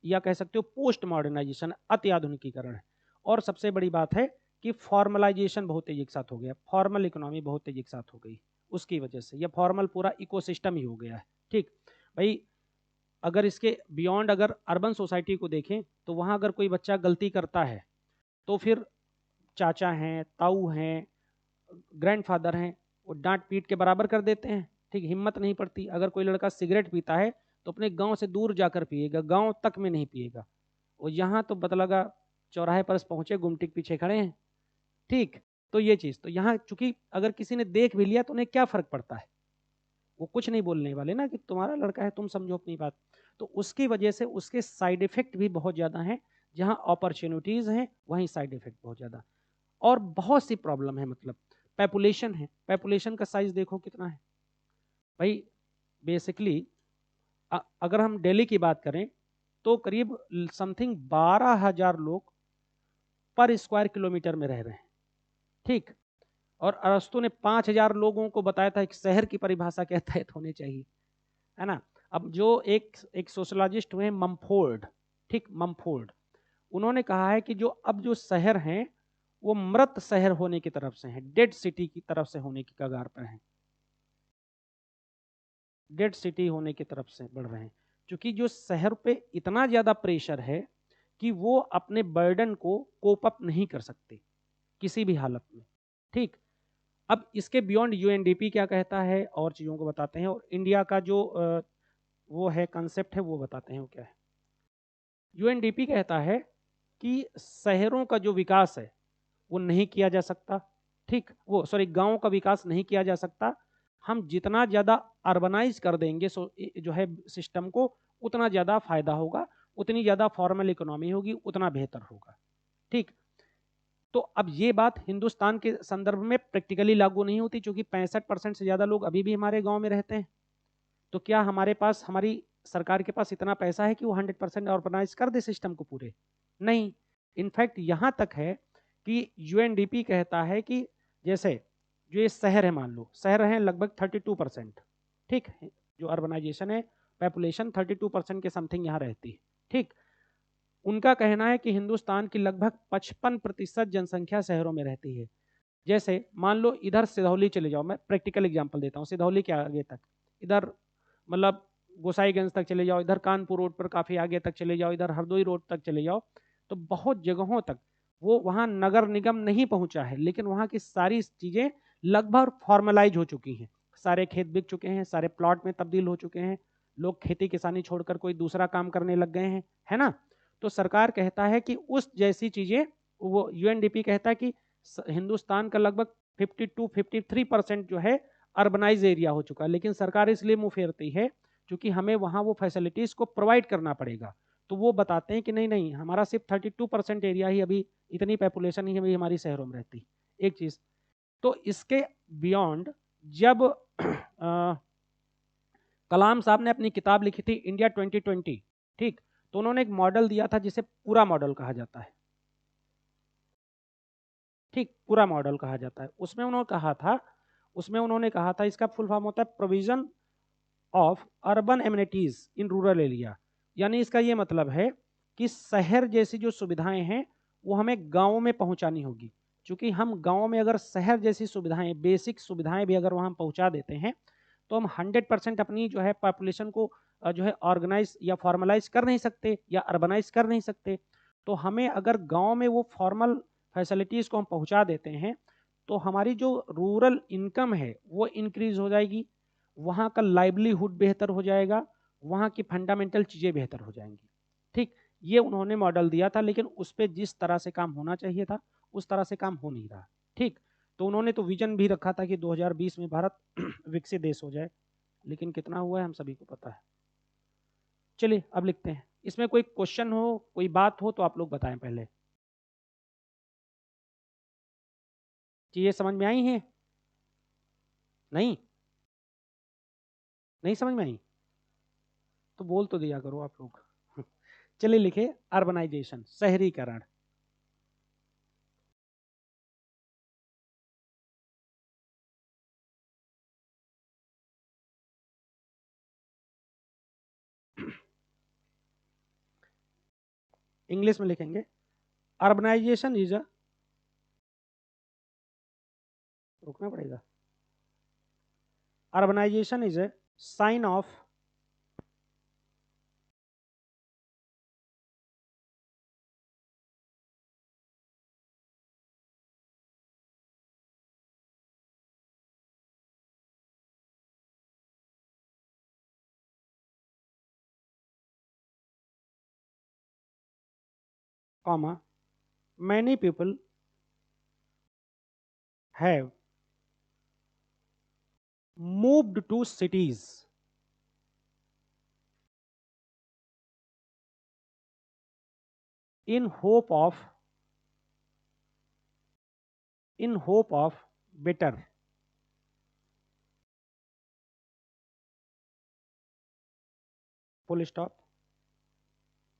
या कह सकते हो पोस्ट मॉडर्नाइजेशन, अति आधुनिकीकरण है। और सबसे बड़ी बात है कि फॉर्मलाइजेशन बहुत तेजी के साथ हो गया, फॉर्मल इकोनॉमी बहुत तेजी के साथ हो गई। उसकी वजह से यह फॉर्मल पूरा इकोसिस्टम ही हो गया है। ठीक भाई, अगर इसके बियॉन्ड अगर अर्बन सोसाइटी को देखें तो वहाँ अगर कोई बच्चा गलती करता है तो फिर चाचा हैं, ताऊ हैं, ग्रैंडफादर हैं, वो डांट पीट के बराबर कर देते हैं। ठीक, हिम्मत नहीं पड़ती। अगर कोई लड़का सिगरेट पीता है तो अपने गांव से दूर जाकर पिएगा, गांव तक में नहीं पिएगा। और यहाँ तो पता लगा चौराहे पर पहुंचे, गुमटी के पीछे खड़े हैं। ठीक, तो ये चीज़ तो यहाँ चूंकि अगर किसी ने देख भी लिया तो उन्हें क्या फ़र्क पड़ता है, वो कुछ नहीं बोलने वाले ना कि तुम्हारा लड़का है, तुम समझो अपनी बात। तो उसकी वजह से उसके साइड इफेक्ट भी बहुत ज़्यादा हैं। जहाँ अपॉर्चुनिटीज़ हैं वहीं साइड इफेक्ट बहुत ज़्यादा, और बहुत सी प्रॉब्लम है। मतलब पॉपुलेशन है, पॉपुलेशन का साइज देखो कितना है भाई। बेसिकली अगर हम दिल्ली की बात करें तो करीब समथिंग 12,000 लोग पर स्क्वायर किलोमीटर में रह रहे हैं, ठीक। और अरस्तु ने 5,000 लोगों को बताया था एक शहर की परिभाषा क्या तहत होने चाहिए, है ना। अब जो एक सोशलॉजिस्ट हुए ममफोर्ड, ठीक, ममफोर्ड, उन्होंने कहा है कि जो अब जो शहर हैं वो मृत शहर होने की तरफ से हैं, डेड सिटी की तरफ से होने की कगार पर हैं, डेड सिटी होने की तरफ से बढ़ रहे हैं। क्योंकि जो शहर पे इतना ज़्यादा प्रेशर है कि वो अपने बर्डन को कोप अप नहीं कर सकते किसी भी हालत में, ठीक। अब इसके बियॉन्ड यूएनडीपी क्या कहता है और चीज़ों को बताते हैं, और इंडिया का जो वो है कंसेप्ट है वो बताते हैं वो क्या है। यूएनडीपी कहता है कि शहरों का जो विकास है वो नहीं किया जा सकता, ठीक, वो सॉरी गांवों का विकास नहीं किया जा सकता। हम जितना ज़्यादा अर्बनाइज कर देंगे जो है सिस्टम को, उतना ज़्यादा फायदा होगा, उतनी ज़्यादा फॉर्मल इकोनॉमी होगी, उतना बेहतर होगा, ठीक। तो अब ये बात हिंदुस्तान के संदर्भ में प्रैक्टिकली लागू नहीं होती, क्योंकि 65% से ज़्यादा लोग अभी भी हमारे गांव में रहते हैं। तो क्या हमारे पास, हमारी सरकार के पास इतना पैसा है कि वो 100% ऑर्गेनाइज कर दे सिस्टम को पूरे? नहीं। इनफैक्ट यहाँ तक है कि यूएनडीपी कहता है कि जैसे जो ये शहर है, मान लो शहर हैं लगभग 32%, ठीक है, जो अर्बनाइजेशन है, पॉपुलेशन 32% के समथिंग यहाँ रहती है, ठीक। उनका कहना है कि हिंदुस्तान की लगभग 55% जनसंख्या शहरों में रहती है। जैसे मान लो इधर सिधौली चले जाओ, मैं प्रैक्टिकल एग्जांपल देता हूँ, सिधौली के आगे तक, इधर मतलब गोसाईगंज तक चले जाओ, इधर कानपुर रोड पर काफ़ी आगे तक चले जाओ, इधर हरदोई रोड तक चले जाओ, तो बहुत जगहों तक वो वहाँ नगर निगम नहीं पहुँचा है, लेकिन वहाँ की सारी चीज़ें लगभग फॉर्मलाइज हो चुकी हैं। सारे खेत बिक चुके हैं, सारे प्लॉट में तब्दील हो चुके हैं, लोग खेती किसानी छोड़कर कोई दूसरा काम करने लग गए हैं, है ना। तो सरकार कहता है कि उस जैसी चीज़ें, वो यूएनडीपी कहता है कि हिंदुस्तान का लगभग 52-53% जो है अर्बनाइज एरिया हो चुका है, लेकिन सरकार इसलिए मुंह फेरती है क्योंकि हमें वहाँ वो फैसिलिटीज़ को प्रोवाइड करना पड़ेगा। तो वो बताते हैं कि नहीं नहीं, हमारा सिर्फ 32% एरिया ही अभी, इतनी पॉपुलेशन ही अभी हमारी शहरों में रहती, एक चीज़। तो इसके बियॉन्ड जब कलाम साहब ने अपनी किताब लिखी थी इंडिया 2020, ठीक, तो उन्होंने एक मॉडल दिया था जिसे पूरा मॉडल कहा जाता है, ठीक, पूरा मॉडल कहा जाता है। उसमें उन्होंने कहा था इसका फुल फॉर्म होता है provision of urban amenities in rural area. यानी इसका ये मतलब है कि शहर जैसी जो सुविधाएं हैं वो हमें गाँव में पहुंचानी होगी। क्योंकि हम गाँव में अगर शहर जैसी सुविधाएं, बेसिक सुविधाएं भी अगर वहाँ पहुंचा देते हैं तो हम 100% अपनी जो है पॉपुलेशन को जो है ऑर्गेनाइज या फॉर्मलाइज कर नहीं सकते या अर्बनाइज कर नहीं सकते। तो हमें अगर गांव में वो फॉर्मल फैसिलिटीज़ को हम पहुंचा देते हैं तो हमारी जो रूरल इनकम है वो इंक्रीज हो जाएगी, वहाँ का लाइवलीहुड बेहतर हो जाएगा, वहाँ की फंडामेंटल चीज़ें बेहतर हो जाएंगी, ठीक। ये उन्होंने मॉडल दिया था, लेकिन उस पर जिस तरह से काम होना चाहिए था उस तरह से काम हो नहीं रहा, ठीक। तो उन्होंने तो विजन भी रखा था कि 2020 में भारत विकसित देश हो जाए, लेकिन कितना हुआ है हम सभी को पता है। चलिए अब लिखते हैं, इसमें कोई क्वेश्चन हो, कोई बात हो तो आप लोग बताएं पहले। चीज़ें समझ में आई हैं? नहीं, नहीं समझ में आई तो बोल तो दिया करो आप लोग। चलिए लिखे अर्बनाइजेशन, शहरीकरण। इंग्लिश में लिखेंगे, अर्बनाइजेशन इज अ, रुकना पड़ेगा, urbanization is a sign of comma many people have moved to cities in hope of better, full stop,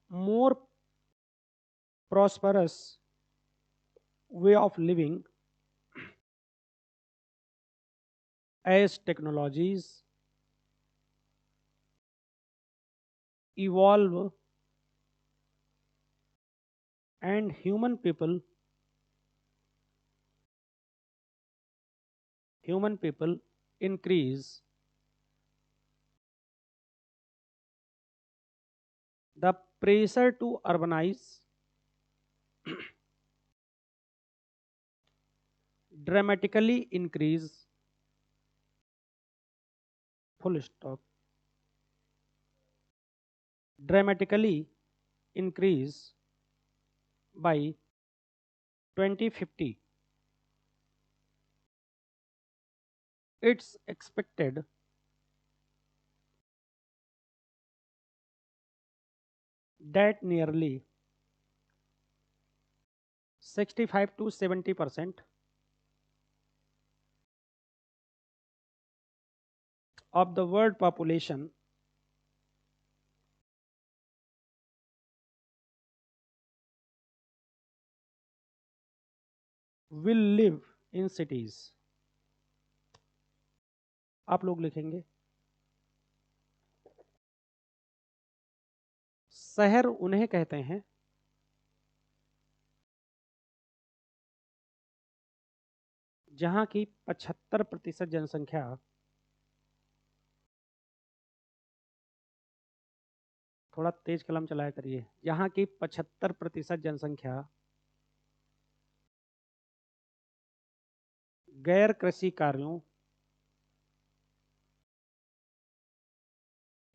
more prosperous way of living as technologies evolve and human people increase, the pressure to urbanize dramatically increase, full stop, dramatically increase by 2050. It's expected that nearly 65 to 70% of the world population will live in cities. आप लोग लिखेंगे, शहर उन्हें कहते हैं जहां की 75% जनसंख्या थोड़ा तेज कलम चलाया करिए, जहां की 75% जनसंख्या गैर कृषि कार्यों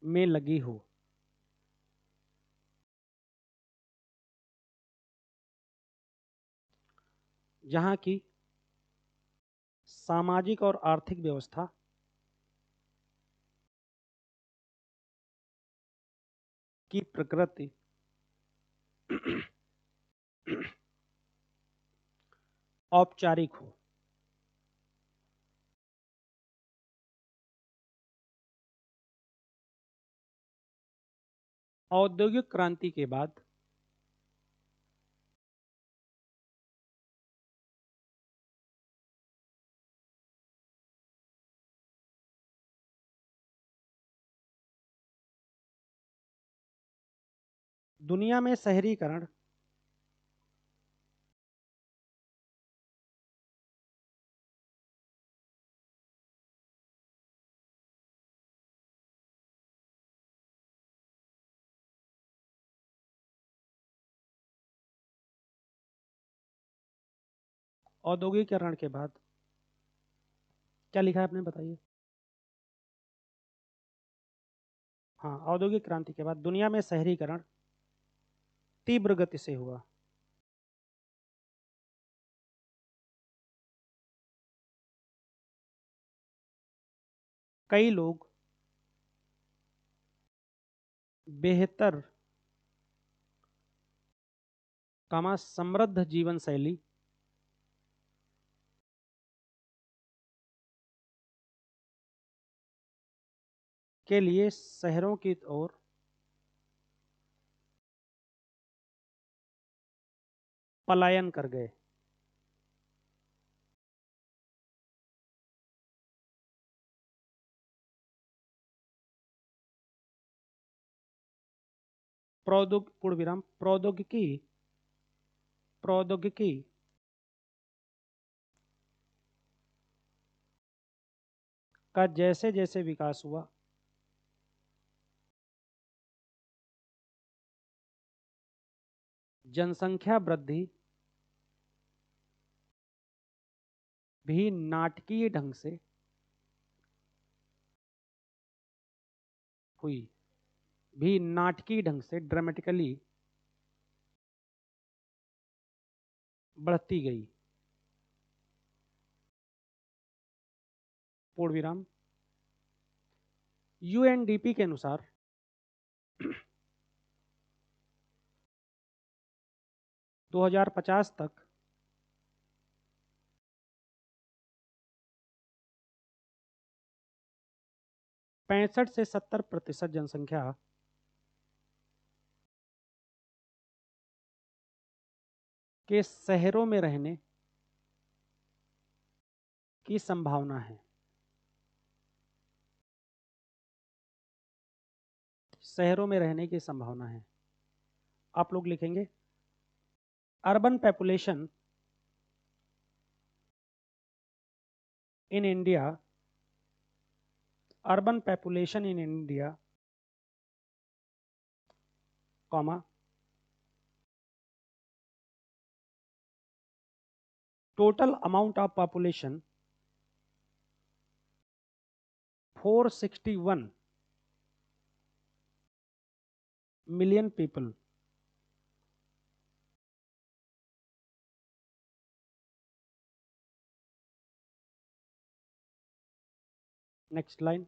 में लगी हो, जहां की सामाजिक और आर्थिक व्यवस्था की प्रकृति औपचारिक हो। औद्योगिक क्रांति के बाद दुनिया में शहरीकरण औद्योगिकरण के बाद क्या लिखा है आपने बताइए। हाँ, औद्योगिक क्रांति के बाद दुनिया में शहरीकरण तीव्र गति से हुआ। कई लोग बेहतर समृद्ध जीवन शैली के लिए शहरों की ओर पलायन कर गए। पूर्ण विराम प्रौद्योगिकी प्रौद्योगिकी का जैसे जैसे विकास हुआ, जनसंख्या वृद्धि भी नाटकीय ढंग से हुई, भी नाटकीय ढंग से ड्रामेटिकली बढ़ती गई। पूर्ण विराम यूएनडीपी के अनुसार 2050 तक 65 से 70% जनसंख्या के शहरों में रहने की संभावना है। शहरों में रहने की संभावना है। आप लोग लिखेंगे urban population in India, urban population in India, comma total amount of population 461 million people. Next line.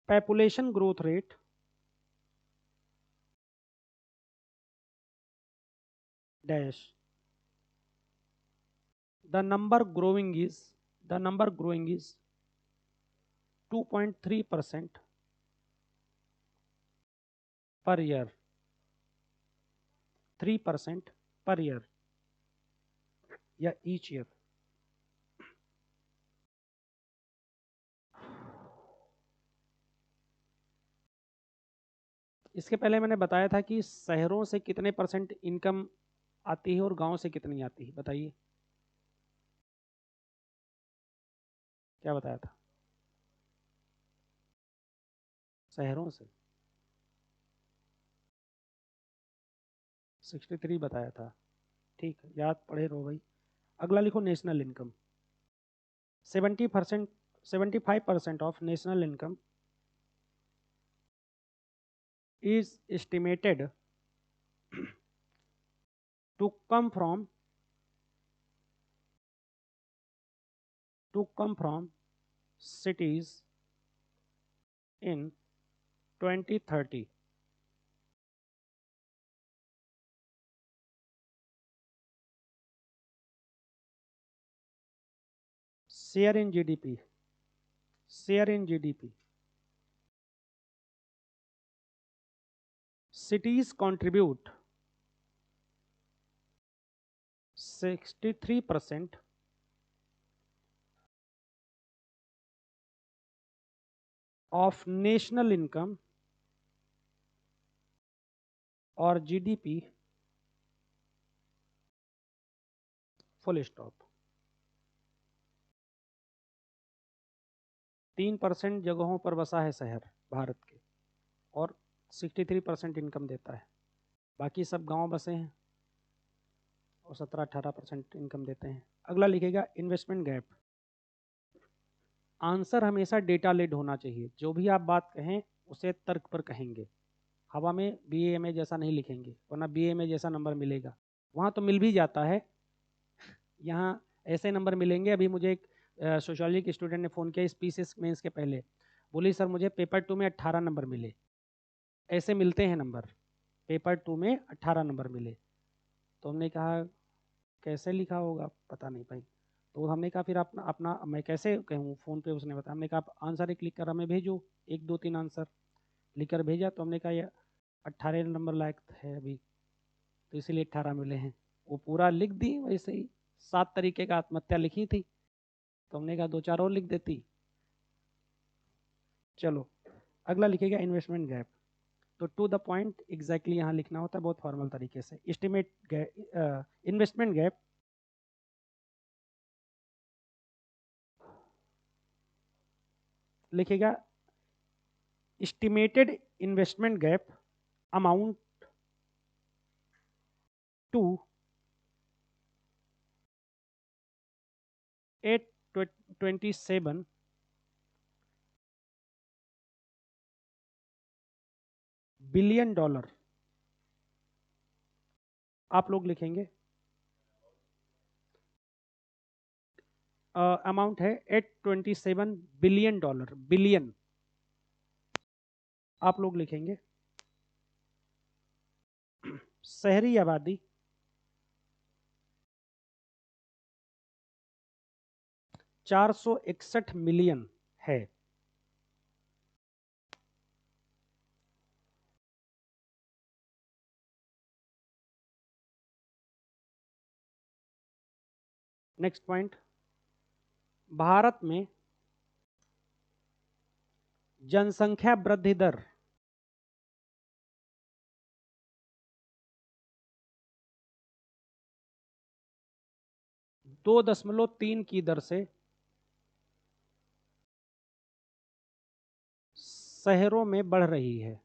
Population growth rate dash the number growing is 2.3% per year, 3% per year या each year. इसके पहले मैंने बताया था कि शहरों से कितने परसेंट इनकम आती है और गांव से कितनी आती है, बताइए क्या बताया था? शहरों से 63 बताया था। ठीक है, याद पढ़े रहो भाई। अगला लिखो national income. 75% of national income is estimated to come from cities in 2030. Share in GDP. Cities contribute 63% of national income or GDP, full stop. 3% जगहों पर बसा है शहर भारत के और 63% इनकम देता है। बाकी सब गांव बसे हैं और 17-18% इनकम देते हैं। अगला लिखेगा इन्वेस्टमेंट गैप। आंसर हमेशा डेटा लेड होना चाहिए। जो भी आप बात कहें उसे तर्क पर कहेंगे। हवा में BA जैसा नहीं लिखेंगे, वरना BA जैसा नंबर मिलेगा। वहाँ तो मिल भी जाता है, यहाँ ऐसे नंबर मिलेंगे। अभी मुझे एक सोशियोलॉजी के स्टूडेंट ने फ़ोन किया इस पीसीएस मेंस के पहले, बोली सर मुझे पेपर 2 में 18 नंबर मिले। ऐसे मिलते हैं नंबर, पेपर 2 में 18 नंबर मिले। तो हमने कहा कैसे लिखा होगा पता नहीं भाई। तो हमने कहा फिर अपना अपना मैं कैसे कहूँ, फ़ोन पे उसने बताया। हमने कहा आंसर एक लिख कर हमें भेजो, 1 2 3 आंसर लिख कर भेजा। तो हमने कहा ये 18 नंबर लायक है अभी, तो इसीलिए 18 मिले हैं। वो पूरा लिख दी वैसे ही, 7 तरीके का आत्महत्या लिखी थी। तो हमने कहा 2 4 और लिख देती। चलो अगला लिखेगा इन्वेस्टमेंट गैप। तो टू द पॉइंट एग्जैक्टली यहाँ लिखना होता है बहुत फॉर्मल तरीके से। एस्टिमेट इन्वेस्टमेंट गैप लिखेगा estimated investment gap amount to 827 billion dollar. आप लोग लिखेंगे अमाउंट है 827 बिलियन डॉलर, बिलियन। आप लोग लिखेंगे शहरी आबादी 461 मिलियन है। नेक्स्ट पॉइंट, भारत में जनसंख्या वृद्धि दर 2.3 की दर से शहरों में बढ़ रही है।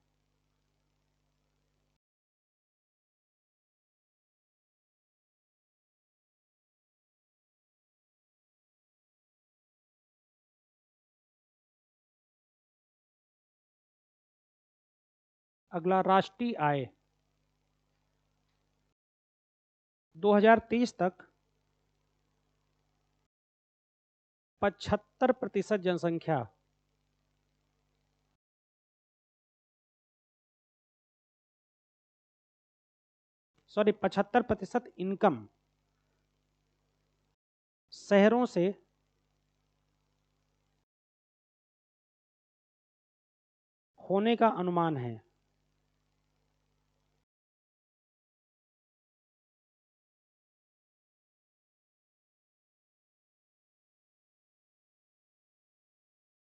अगला, राष्ट्रीय आय 2030 तक 75% जनसंख्या सॉरी 75% इनकम शहरों से होने का अनुमान है।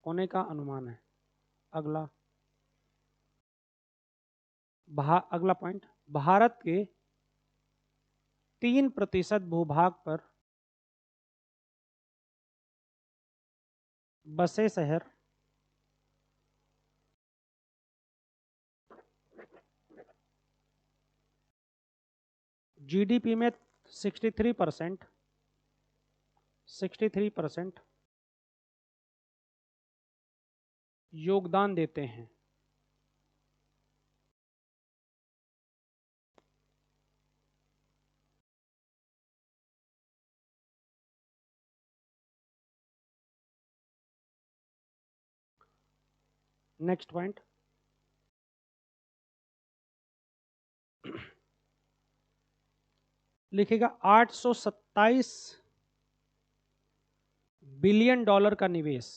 होने का अनुमान है। अगला अगला पॉइंट, भारत के 3% भूभाग पर बसे शहर जीडीपी में 63% योगदान देते हैं। नेक्स्ट पॉइंट, लिखेगा 827 बिलियन डॉलर का निवेश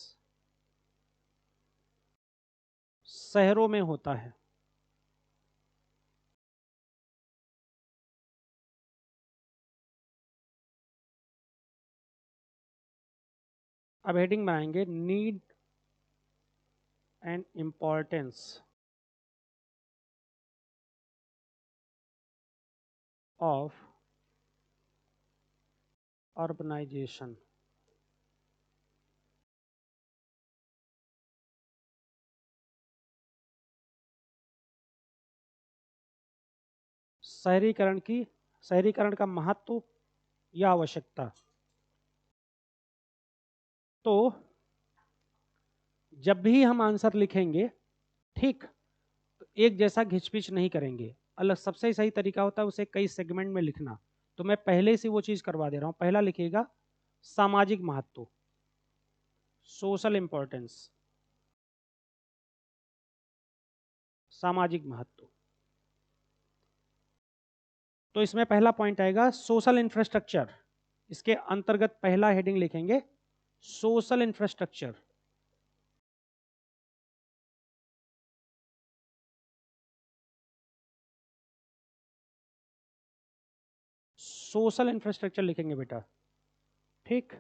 शहरों में होता है। अब हेडिंग बनाएंगे, need and importance of urbanization. शहरीकरण का महत्व या आवश्यकता। तो जब भी हम आंसर लिखेंगे, ठीक, तो एक जैसा घिचपिच नहीं करेंगे। अलग सबसे सही तरीका होता है उसे कई सेगमेंट में लिखना। तो मैं पहले से वो चीज करवा दे रहा हूं। पहला लिखिएगा सामाजिक महत्व, सोशल इंपॉर्टेंस, सामाजिक महत्व। तो इसमें पहला पॉइंट आएगा सोशल इंफ्रास्ट्रक्चर। इसके अंतर्गत पहला हेडिंग लिखेंगे सोशल इंफ्रास्ट्रक्चर। सोशल इंफ्रास्ट्रक्चर लिखेंगे बेटा, ठीक।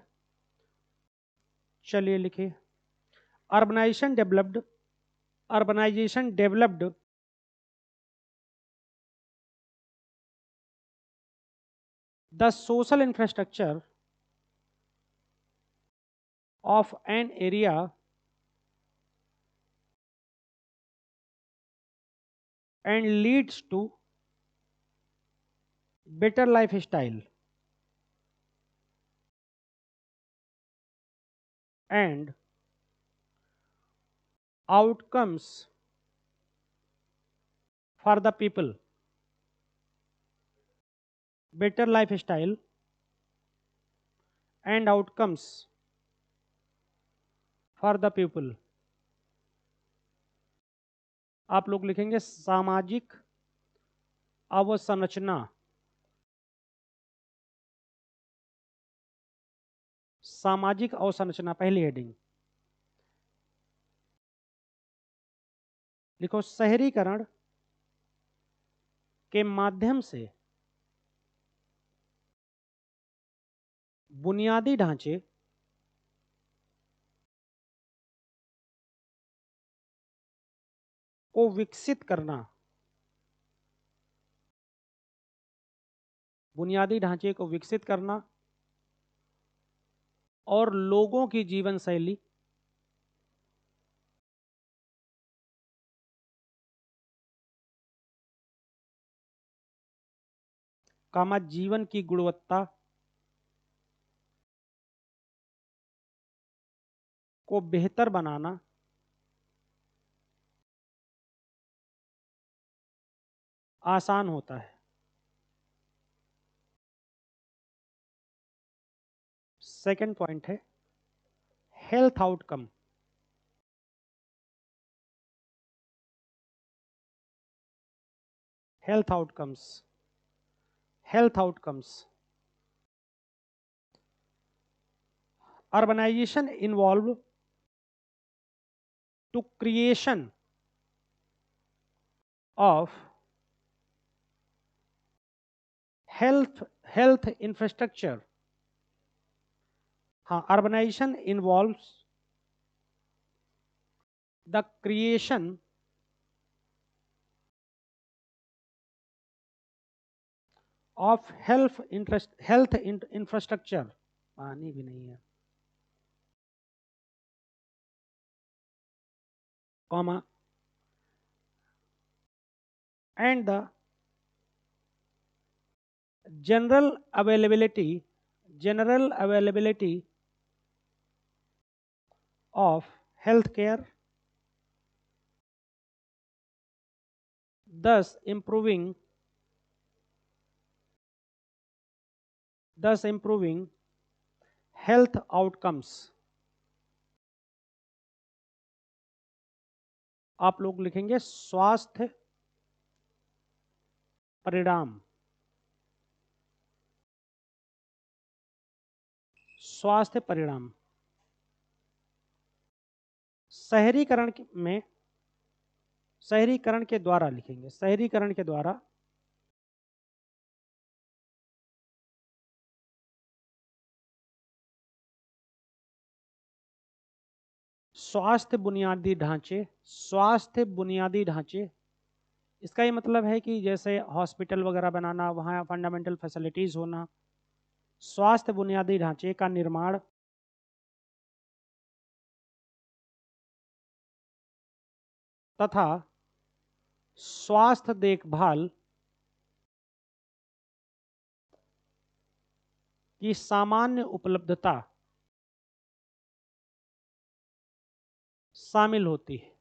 चलिए लिखिए, urbanization developed the social infrastructure of an area and leads to better lifestyle and outcomes for the people. Better lifestyle and outcomes for the people. आप लोग लिखेंगे सामाजिक अवसंरचना, सामाजिक अवसंरचना, पहली हेडिंग लिखो, शहरीकरण के माध्यम से बुनियादी ढांचे को विकसित करना, बुनियादी ढांचे को विकसित करना और लोगों की जीवन शैली कामा जीवन की गुणवत्ता को बेहतर बनाना आसान होता है। सेकंड पॉइंट है health outcome, health outcomes, health outcomes. Urbanization involve to creation of health infrastructure. हाँ, urbanization involves the creation of health infrastructure, पानी भी नहीं है, comma, and the general availability of healthcare, thus improving health outcomes. आप लोग लिखेंगे स्वास्थ्य परिणाम, स्वास्थ्य परिणाम। शहरीकरण के द्वारा लिखेंगे, शहरीकरण के द्वारा स्वास्थ्य बुनियादी ढांचे, इसका ये मतलब है कि जैसे हॉस्पिटल वगैरह बनाना, वहाँ फंडामेंटल फैसिलिटीज होना, स्वास्थ्य बुनियादी ढांचे का निर्माण तथा स्वास्थ्य देखभाल की सामान्य उपलब्धता शामिल होती है।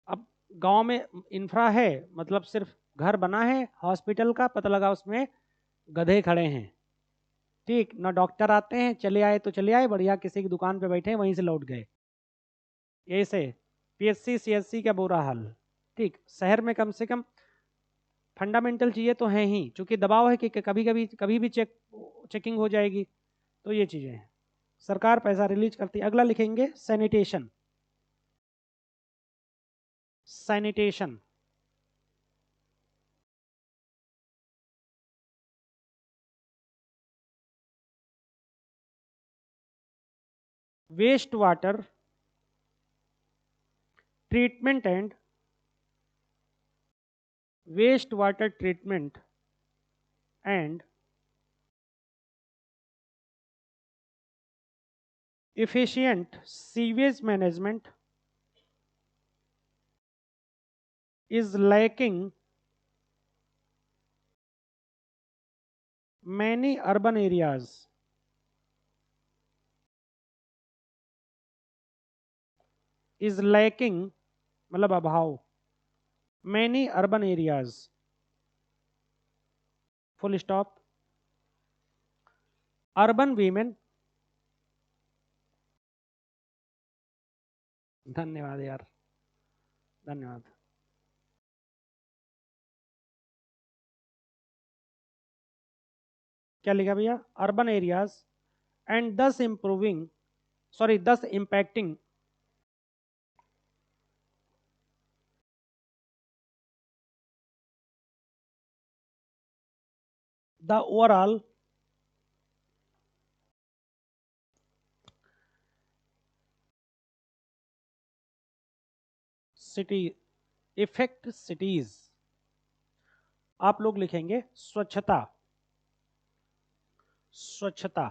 अब गांव में इंफ्रा है, मतलब सिर्फ घर बना है हॉस्पिटल का, पता लगा उसमें गधे खड़े हैं, ठीक ना, डॉक्टर आते हैं, चले आए तो चले आए, बढ़िया किसी की दुकान पे बैठे हैं, वहीं से लौट गए, ऐसे पीएचसी सीएचसी का बुरा हाल। ठीक, शहर में कम से कम फंडामेंटल चीज़ें तो हैं ही, क्योंकि दबाव है कि कभी भी चेकिंग हो जाएगी, तो ये चीज़ें हैं, सरकार पैसा रिलीज करती है। अगला लिखेंगे sanitation, sanitation, waste water treatment and efficient sewage management is lacking many urban areas. Is lacking मतलब अभाव, many urban areas, full stop. Urban women धन्यवाद यार, धन्यवाद। क्या लिखा भैया? अर्बन एरियाज एंड दस इम्प्रूविंग, सॉरी दस impacting the overall city effect cities. आप लोग लिखेंगे स्वच्छता, स्वच्छता।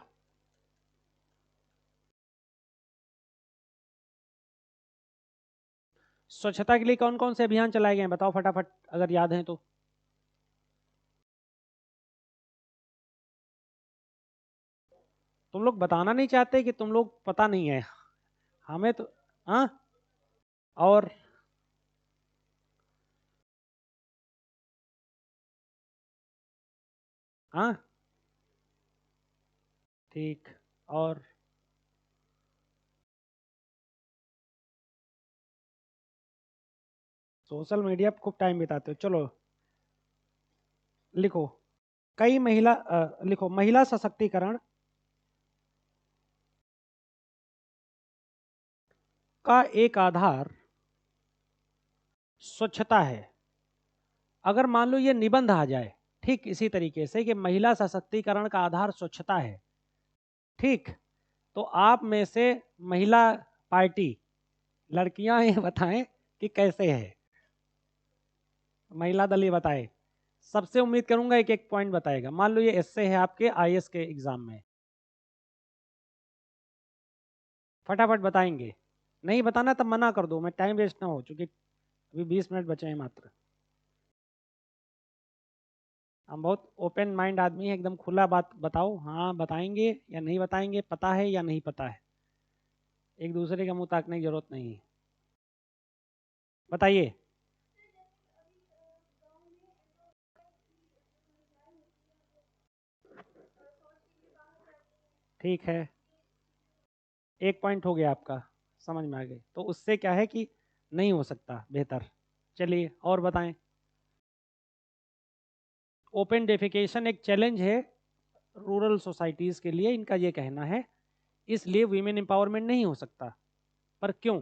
स्वच्छता के लिए कौन कौन से अभियान चलाए गए हैं बताओ फटाफट, अगर याद है तो। तुम लोग बताना नहीं चाहते कि तुम लोग पता नहीं है हमें तो। हाँ, और हाँ ठीक, और सोशल मीडिया पर खूब टाइम बिताते हो, चलो लिखो। कई महिला लिखो महिला सशक्तिकरण का एक आधार स्वच्छता है। अगर मान लो ये निबंध आ जाए ठीक इसी तरीके से कि महिला सशक्तिकरण का आधार स्वच्छता है, ठीक, तो आप में से महिला पार्टी लड़कियां ये बताएं कि कैसे है। महिला दल ये बताए, सबसे उम्मीद करूंगा एक एक पॉइंट बताएगा। मान लो ये एसए है आपके आईएएस के एग्जाम में, फटाफट बताएंगे। नहीं बताना तब मना कर दो, मैं टाइम वेस्ट ना हो, चूंकि अभी 20 मिनट बचे हैं मात्र। हम बहुत ओपन माइंड आदमी है, एकदम खुला बात बताओ, हाँ बताएंगे या नहीं बताएंगे, पता है या नहीं पता है, एक दूसरे का मुंह ताकने की जरूरत नहीं है। बताइए। ठीक है, एक पॉइंट हो गया आपका, समझ में आ गई, तो उससे क्या है कि नहीं हो सकता बेहतर। चलिए और बताएं। ओपन डेफिकेशन एक चैलेंज है रूरल सोसाइटीज के लिए, इनका ये कहना है, इसलिए वीमेन एम्पावरमेंट नहीं हो सकता। पर क्यों?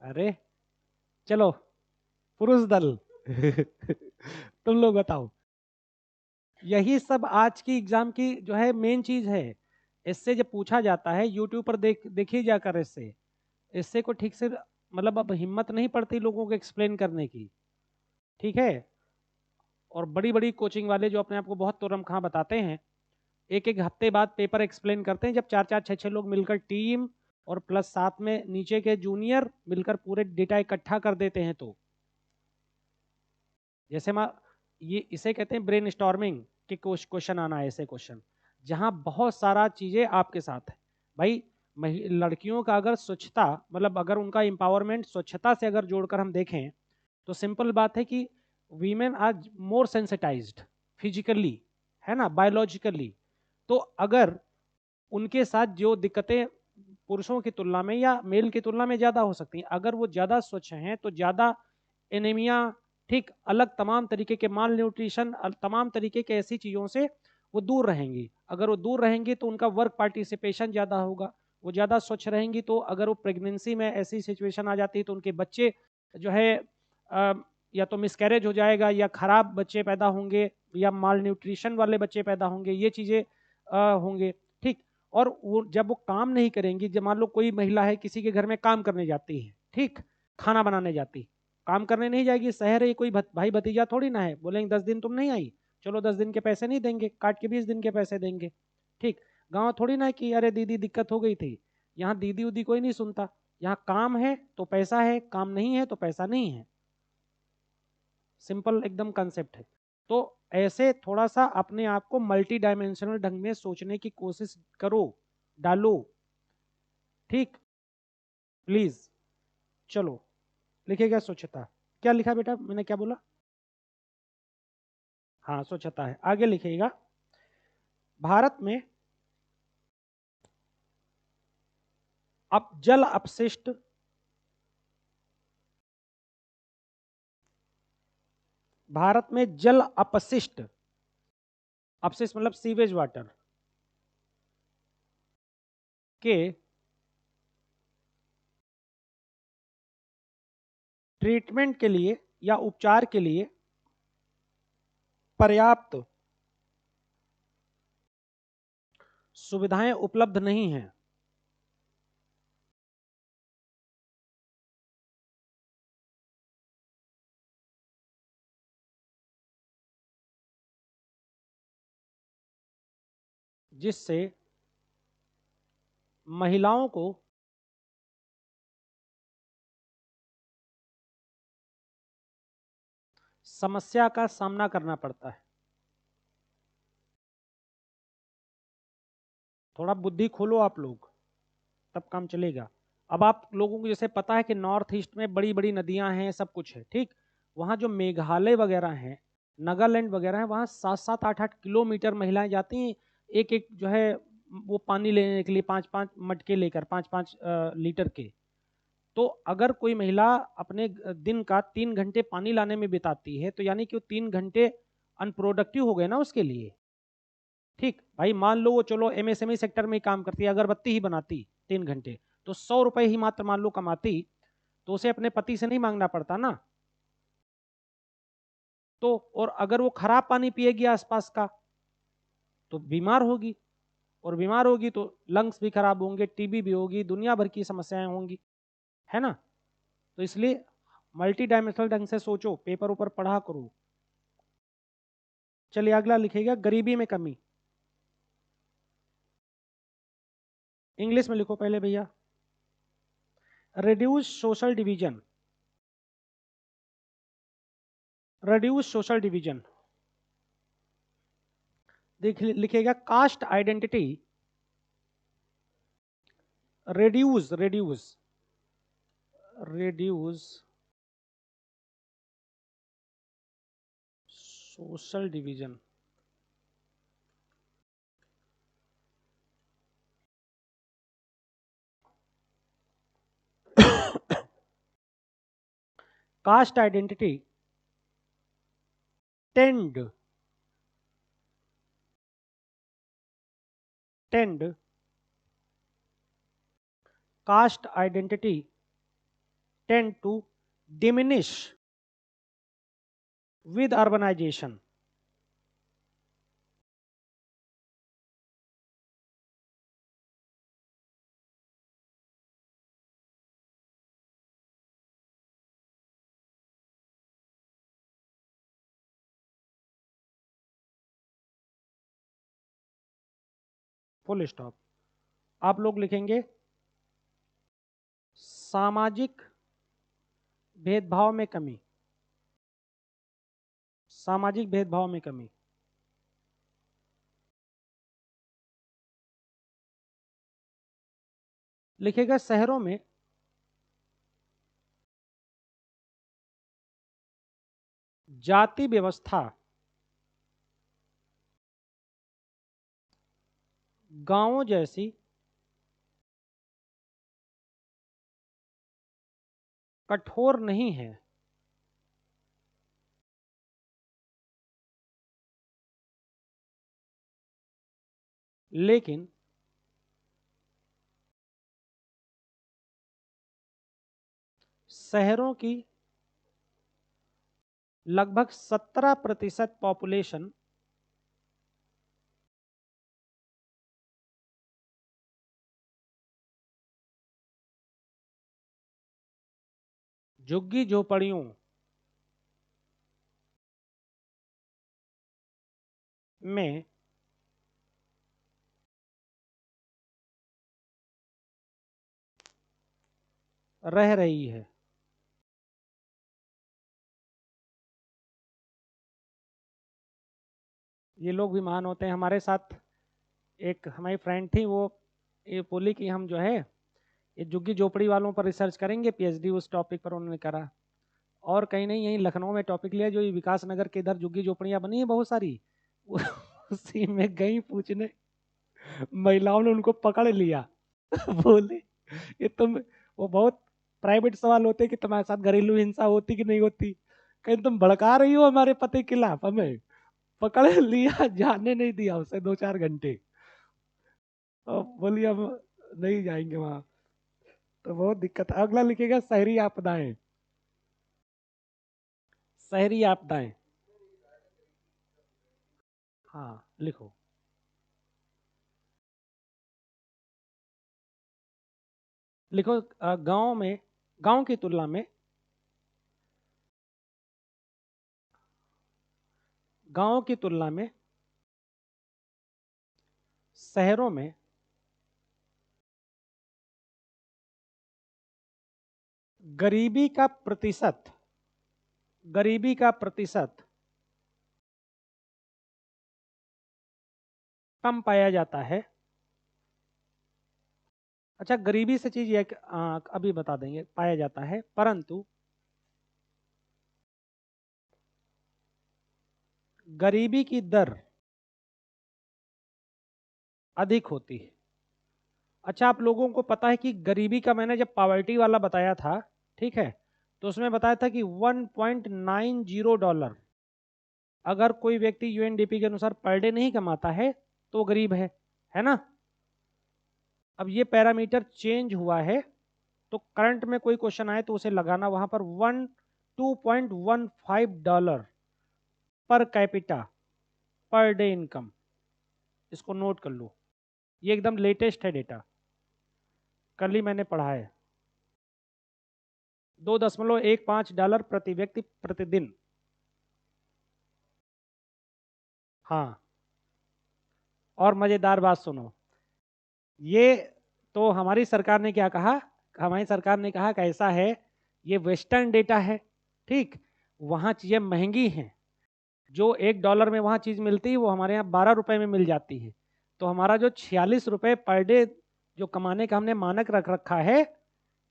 अरे चलो, पुरुष दल तुम लोग बताओ। यही सब आज की एग्जाम की जो है मेन चीज है। इससे जब पूछा जाता है यूट्यूब पर देखी जाकर इससे, इससे को ठीक से मतलब अब हिम्मत नहीं पड़ती लोगों को एक्सप्लेन करने की, ठीक है। और बड़ी बड़ी कोचिंग वाले जो अपने आप को बहुत तुरम खां बताते हैं, एक एक हफ्ते बाद पेपर एक्सप्लेन करते हैं, जब चार चार छः छः लोग मिलकर टीम और प्लस साथ में नीचे के जूनियर मिलकर पूरे डेटा इकट्ठा कर देते हैं। तो जैसे ये इसे कहते हैं ब्रेन स्टॉर्मिंग के क्वेश्चन आना है, ऐसे क्वेश्चन जहां बहुत सारा चीजें आपके साथ है। भाई लड़कियों का अगर स्वच्छता मतलब अगर उनका एम्पावरमेंट स्वच्छता से अगर जोड़कर हम देखें तो सिंपल बात है कि women are more sensitized physically, है ना, बायोलॉजिकली। तो अगर उनके साथ जो दिक्कतें पुरुषों की तुलना में या मेल की तुलना में ज़्यादा हो सकती हैं, अगर वो ज़्यादा स्वच्छ हैं तो ज़्यादा एनीमिया, ठीक, अलग तमाम तरीके के माल न्यूट्रिशन, तमाम तरीके के ऐसी चीज़ों से वो दूर रहेंगी। अगर वो दूर रहेंगी तो उनका वर्क पार्टिसिपेशन ज़्यादा होगा। वो ज़्यादा स्वच्छ रहेंगी तो अगर वो प्रेगनेंसी में ऐसी सिचुएशन आ जाती है तो उनके बच्चे जो है अ, या तो मिसकैरेज हो जाएगा या खराब बच्चे पैदा होंगे या माल न्यूट्रिशन वाले बच्चे पैदा होंगे, ये चीज़ें होंगे, ठीक। और वो जब वो काम नहीं करेंगी, जब मान लो कोई महिला है किसी के घर में काम करने जाती है, ठीक, खाना बनाने जाती, काम करने नहीं जाएगी, शहर है, कोई भाई भतीजा थोड़ी ना है, बोलेंगे 10 दिन तुम नहीं आई, चलो 10 दिन के पैसे नहीं देंगे, काट के 20 दिन के पैसे देंगे, ठीक। गाँव थोड़ी ना है कि अरे दीदी दिक्कत हो गई थी, यहाँ दीदी उदी कोई नहीं सुनता, यहाँ काम है तो पैसा है, काम नहीं है तो पैसा नहीं है, सिंपल एकदम कंसेप्ट है। तो ऐसे थोड़ा सा अपने आप को मल्टी डायमेंशनल ढंग में सोचने की कोशिश करो, डालो, ठीक, प्लीज। चलो लिखेगा स्वच्छता। क्या लिखा बेटा, मैंने क्या बोला? हाँ स्वच्छता है। आगे लिखिएगा, भारत में अब जल अपशिष्ट भारत में जल अपशिष्ट, अपशिष्ट मतलब सीवेज वाटर के ट्रीटमेंट के लिए या उपचार के लिए पर्याप्त सुविधाएं उपलब्ध नहीं हैं। जिससे महिलाओं को समस्या का सामना करना पड़ता है। थोड़ा बुद्धि खोलो आप लोग, तब काम चलेगा। अब आप लोगों को जैसे पता है कि नॉर्थ ईस्ट में बड़ी बड़ी नदियां हैं, सब कुछ है, ठीक। वहाँ जो मेघालय वगैरह हैं, नागालैंड वगैरह है, वहाँ 7-8 किलोमीटर महिलाएं जाती हैं, एक एक जो है वो पानी लेने के लिए 5-5 मटके लेकर, 5-5 लीटर के। तो अगर कोई महिला अपने दिन का 3 घंटे पानी लाने में बिताती है, तो यानी कि वो 3 घंटे अनप्रोडक्टिव हो गए ना उसके लिए। ठीक भाई, मान लो वो चलो एमएसएमई सेक्टर में ही काम करती है, अगरबत्ती ही बनाती 3 घंटे, तो 100 रुपए ही मात्र मान लो कमाती, तो उसे अपने पति से नहीं मांगना पड़ता ना। तो और अगर वो खराब पानी पिएगी आसपास का, तो बीमार होगी, और बीमार होगी तो लंग्स भी खराब होंगे, टीबी भी होगी, दुनिया भर की समस्याएं होंगी, है ना। तो इसलिए मल्टी डायमेंशनल ढंग से सोचो, पेपर ऊपर पढ़ा करो। चलिए अगला लिखिएगा, गरीबी में कमी। इंग्लिश में लिखो पहले भैया, reduce social division, reduce social division. देख लिखिएगा, caste identity reduce, reduce, reduce social division. Caste identity tend tend caste identity tend to diminish with urbanization। Full stop. आप लोग लिखेंगे, सामाजिक भेदभाव में कमी, सामाजिक भेदभाव में कमी। लिखेगा, शहरों में जाति व्यवस्था गांवों जैसी कठोर नहीं है, लेकिन शहरों की लगभग 17% पॉपुलेशन झुग्गी झोपड़ियों में रह रही है। ये लोग भी महान होते हैं। हमारे साथ एक हमारी फ्रेंड थी, वो ये बोली कि हम जो है ये झुग्गी झोपड़ी वालों पर रिसर्च करेंगे, पीएचडी उस टॉपिक पर उन्होंने करा। और कहीं नहीं, यहीं लखनऊ में टॉपिक लिया, जो ये विकास नगर के इधर झुग्गी झोपड़ियाँ बनी है बहुत सारी, उसी में गई पूछने, महिलाओं ने उनको पकड़ लिया। बोले ये तुम, वो बहुत प्राइवेट सवाल होते कि तुम्हारे साथ घरेलू हिंसा होती कि नहीं होती, कहीं तुम भड़का रही हो हमारे पति के खिलाफ, हमें पकड़ लिया, जाने नहीं दिया उसे 2-4 घंटे। और बोली हम नहीं जाएंगे वहां। तो बहुत दिक्कत है। अगला लिखेगा शहरी आपदाएं। शहरी आपदाएं, हाँ लिखो। लिखो गांव में, गांव की तुलना में, गांव की तुलना में शहरों में गरीबी का प्रतिशत, गरीबी का प्रतिशत कम पाया जाता है। अच्छा, गरीबी से चीज ये अभी बता देंगे, पाया जाता है, परंतु गरीबी की दर अधिक होती है। अच्छा, आप लोगों को पता है कि गरीबी का मैंने जब पॉवर्टी वाला बताया था, ठीक है, तो उसमें बताया था कि $1.90 अगर कोई व्यक्ति यूएनडीपी के अनुसार पर डे नहीं कमाता है तो वो गरीब है ना। अब ये पैरामीटर चेंज हुआ है, तो करंट में कोई क्वेश्चन आए तो उसे लगाना वहां पर $2.15 per capita per day income, इसको नोट कर लो। ये एकदम लेटेस्ट है डेटा, कल ही मैंने पढ़ा है। $2.15 प्रति व्यक्ति प्रतिदिन। हाँ, और मजेदार बात सुनो, ये तो हमारी सरकार ने क्या कहा, हमारी सरकार ने कहा कि ऐसा है, ये वेस्टर्न डेटा है, ठीक, वहाँ चीज़ें महंगी हैं, जो $1 में वहाँ चीज़ मिलती है वो हमारे यहाँ ₹12 में मिल जाती है। तो हमारा जो ₹46 पर डे जो कमाने का हमने मानक रख रखा है,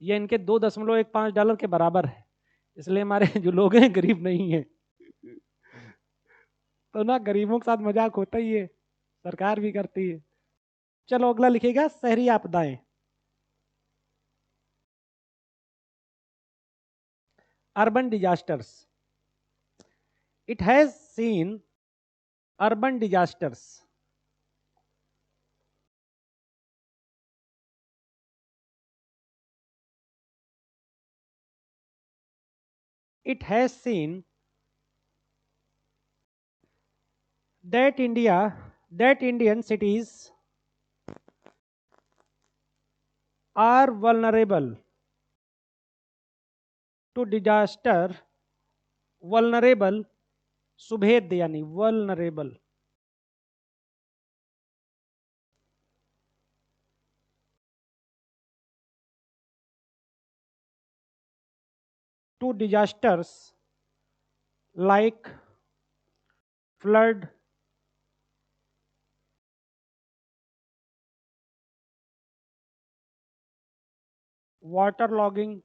ये इनके $2.15 के बराबर है। इसलिए हमारे जो लोग हैं गरीब नहीं है। तो ना, गरीबों के साथ मजाक होता ही है, सरकार भी करती है। चलो अगला लिखेगा शहरी आपदाएं। Urban disasters, it has seen urban disasters, it has seen that Indian cities are vulnerable to disaster, vulnerable, सुभेद यानी vulnerable to disasters like flood, waterlogging,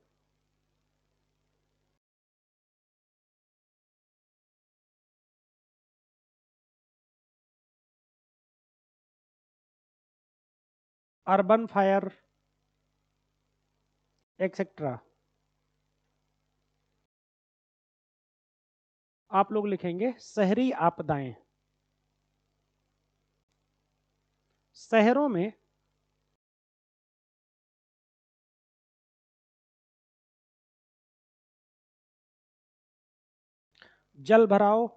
urban fire, etc. आप लोग लिखेंगे शहरी आपदाएं। शहरों में जल भराव,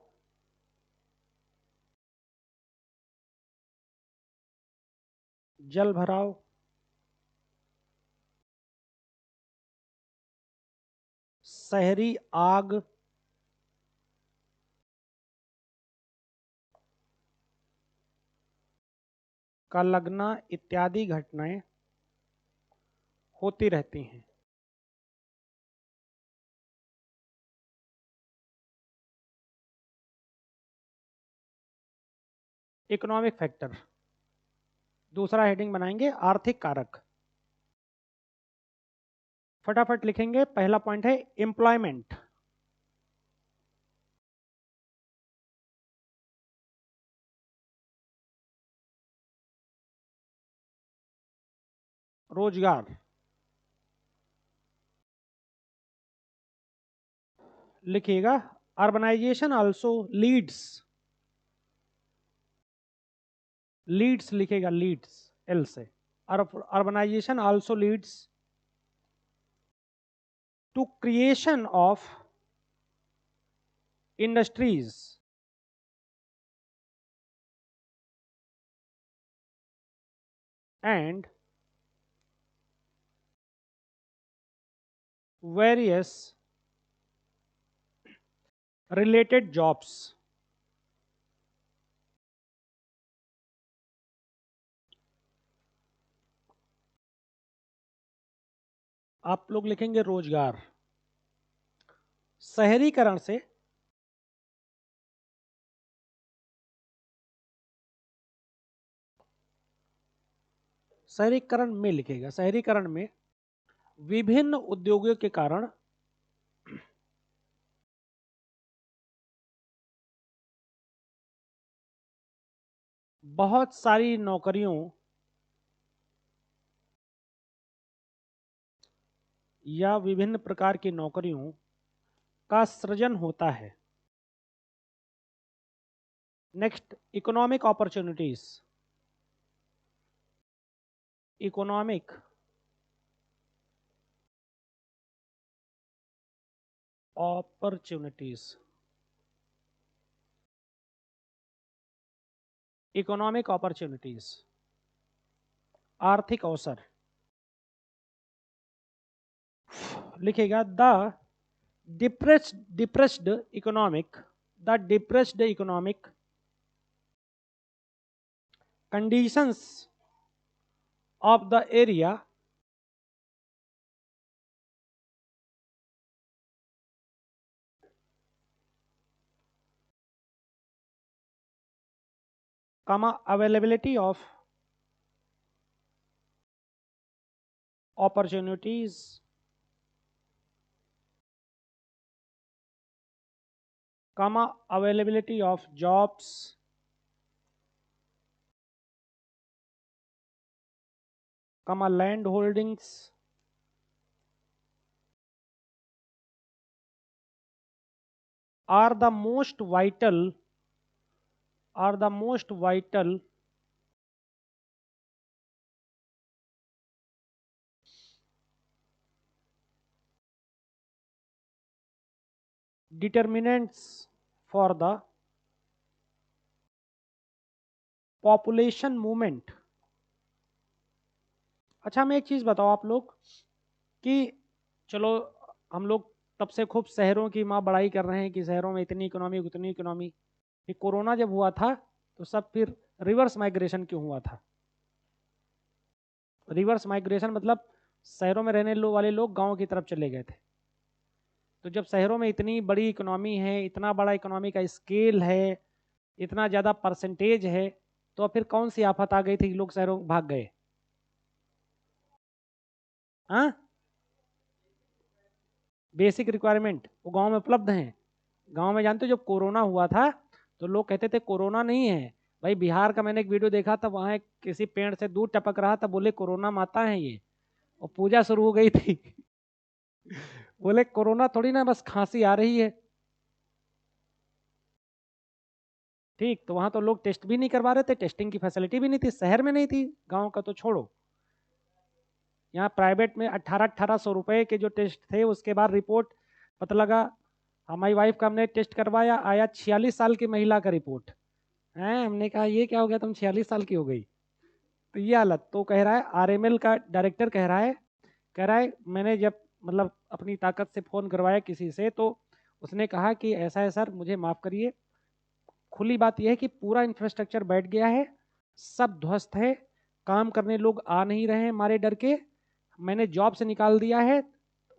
जल भराव, शहरी आग, का लगना इत्यादि घटनाएं होती रहती हैं। इकोनॉमिक फैक्टर, दूसरा हेडिंग बनाएंगे आर्थिक कारक। फटाफट लिखेंगे, पहला पॉइंट है एम्प्लॉयमेंट, रोजगार लिखिएगा। अर्बनाइजेशन आल्सो लीड्स लिखेगा, लीड्स एल से। Urbanization also leads to creation of industries and various related jobs। आप लोग लिखेंगे रोजगार। शहरीकरण से शहरीकरण में लिखेगा, शहरीकरण में विभिन्न उद्योगों के कारण बहुत सारी नौकरियों या विभिन्न प्रकार की नौकरियों का सृजन होता है। Next, economic opportunities. Economic opportunities, economic opportunities, आर्थिक अवसर लिखेगा। Depressed economic conditions of the area availability of opportunities, availability of jobs, land holdings, are the most vital determinants for the population movement। अच्छा, मैं एक चीज बताओ आप लोग कि चलो हम लोग तब से खूब शहरों की माँ बड़ाई कर रहे हैं कि शहरों में इतनी इकोनॉमी उतनी इकोनॉमी। कि कोरोना जब हुआ था तो सब फिर रिवर्स माइग्रेशन क्यों हुआ था? रिवर्स माइग्रेशन मतलब शहरों में रहने वाले लोग गांव की तरफ चले गए थे। तो जब शहरों में इतनी बड़ी इकोनॉमी है, इतना बड़ा इकोनॉमी का स्केल है, इतना ज़्यादा परसेंटेज है, तो फिर कौन सी आफत आ गई थी कि लोग शहरों भाग गए? हाँ, बेसिक रिक्वायरमेंट वो गांव में उपलब्ध हैं। गांव में जानते हो जब कोरोना हुआ था तो लोग कहते थे कोरोना नहीं है। भाई बिहार का मैंने एक वीडियो देखा था, वहाँ एक किसी पेड़ से दूध टपक रहा था, बोले कोरोना माता है ये, और पूजा शुरू हो गई थी। बोले कोरोना थोड़ी ना, बस खांसी आ रही है। ठीक, तो वहां तो लोग टेस्ट भी नहीं करवा रहे थे, टेस्टिंग की फैसिलिटी भी नहीं थी, शहर में नहीं थी, गांव का तो छोड़ो। यहाँ प्राइवेट में 1800 रुपए के जो टेस्ट थे, उसके बाद रिपोर्ट पता लगा। हमारी वाइफ का हमने टेस्ट करवाया, आया 46 साल की महिला का रिपोर्ट है। हमने कहा ये क्या हो गया, तुम 46 साल की हो गई? तो ये हालत। तो कह रहा है आरएमएल का डायरेक्टर कह रहा है मैंने जब मतलब अपनी ताकत से फ़ोन करवाया किसी से, तो उसने कहा कि ऐसा है सर, मुझे माफ़ करिए, खुली बात यह है कि पूरा इंफ्रास्ट्रक्चर बैठ गया है, सब ध्वस्त है, काम करने लोग आ नहीं रहे हैं हमारे डर के, मैंने जॉब से निकाल दिया है,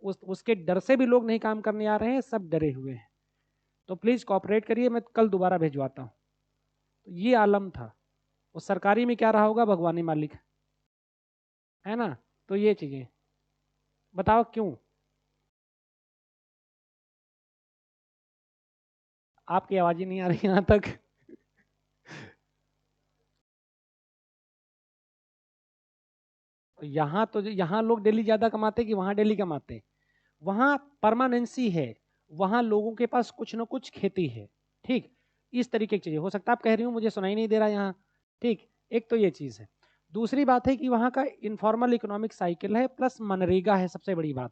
उसके डर से भी लोग नहीं काम करने आ रहे हैं, सब डरे हुए हैं, तो प्लीज़ कॉपरेट करिए, मैं कल दोबारा भिजवाता हूँ। तो ये आलम था। उस सरकारी में क्या रहा होगा, भगवानी मालिक है ना। तो ये चीज़ें बताओ क्यों? आपकी आवाज़ ही नहीं आ रही यहाँ तक। यहाँ तो यहाँ लोग डेली ज़्यादा कमाते कि वहाँ डेली कमाते? वहाँ परमानेंसी है, वहाँ लोगों के पास कुछ ना कुछ खेती है, ठीक? इस तरीके की चीज़ें हो सकता है आप कह रही हूँ मुझे सुनाई नहीं दे रहा यहाँ, ठीक? एक तो ये चीज़ है। दूसरी बात है कि वहाँ का इनफॉर्मल इकोनॉमिक साइकिल है प्लस मनरेगा है सबसे बड़ी बात।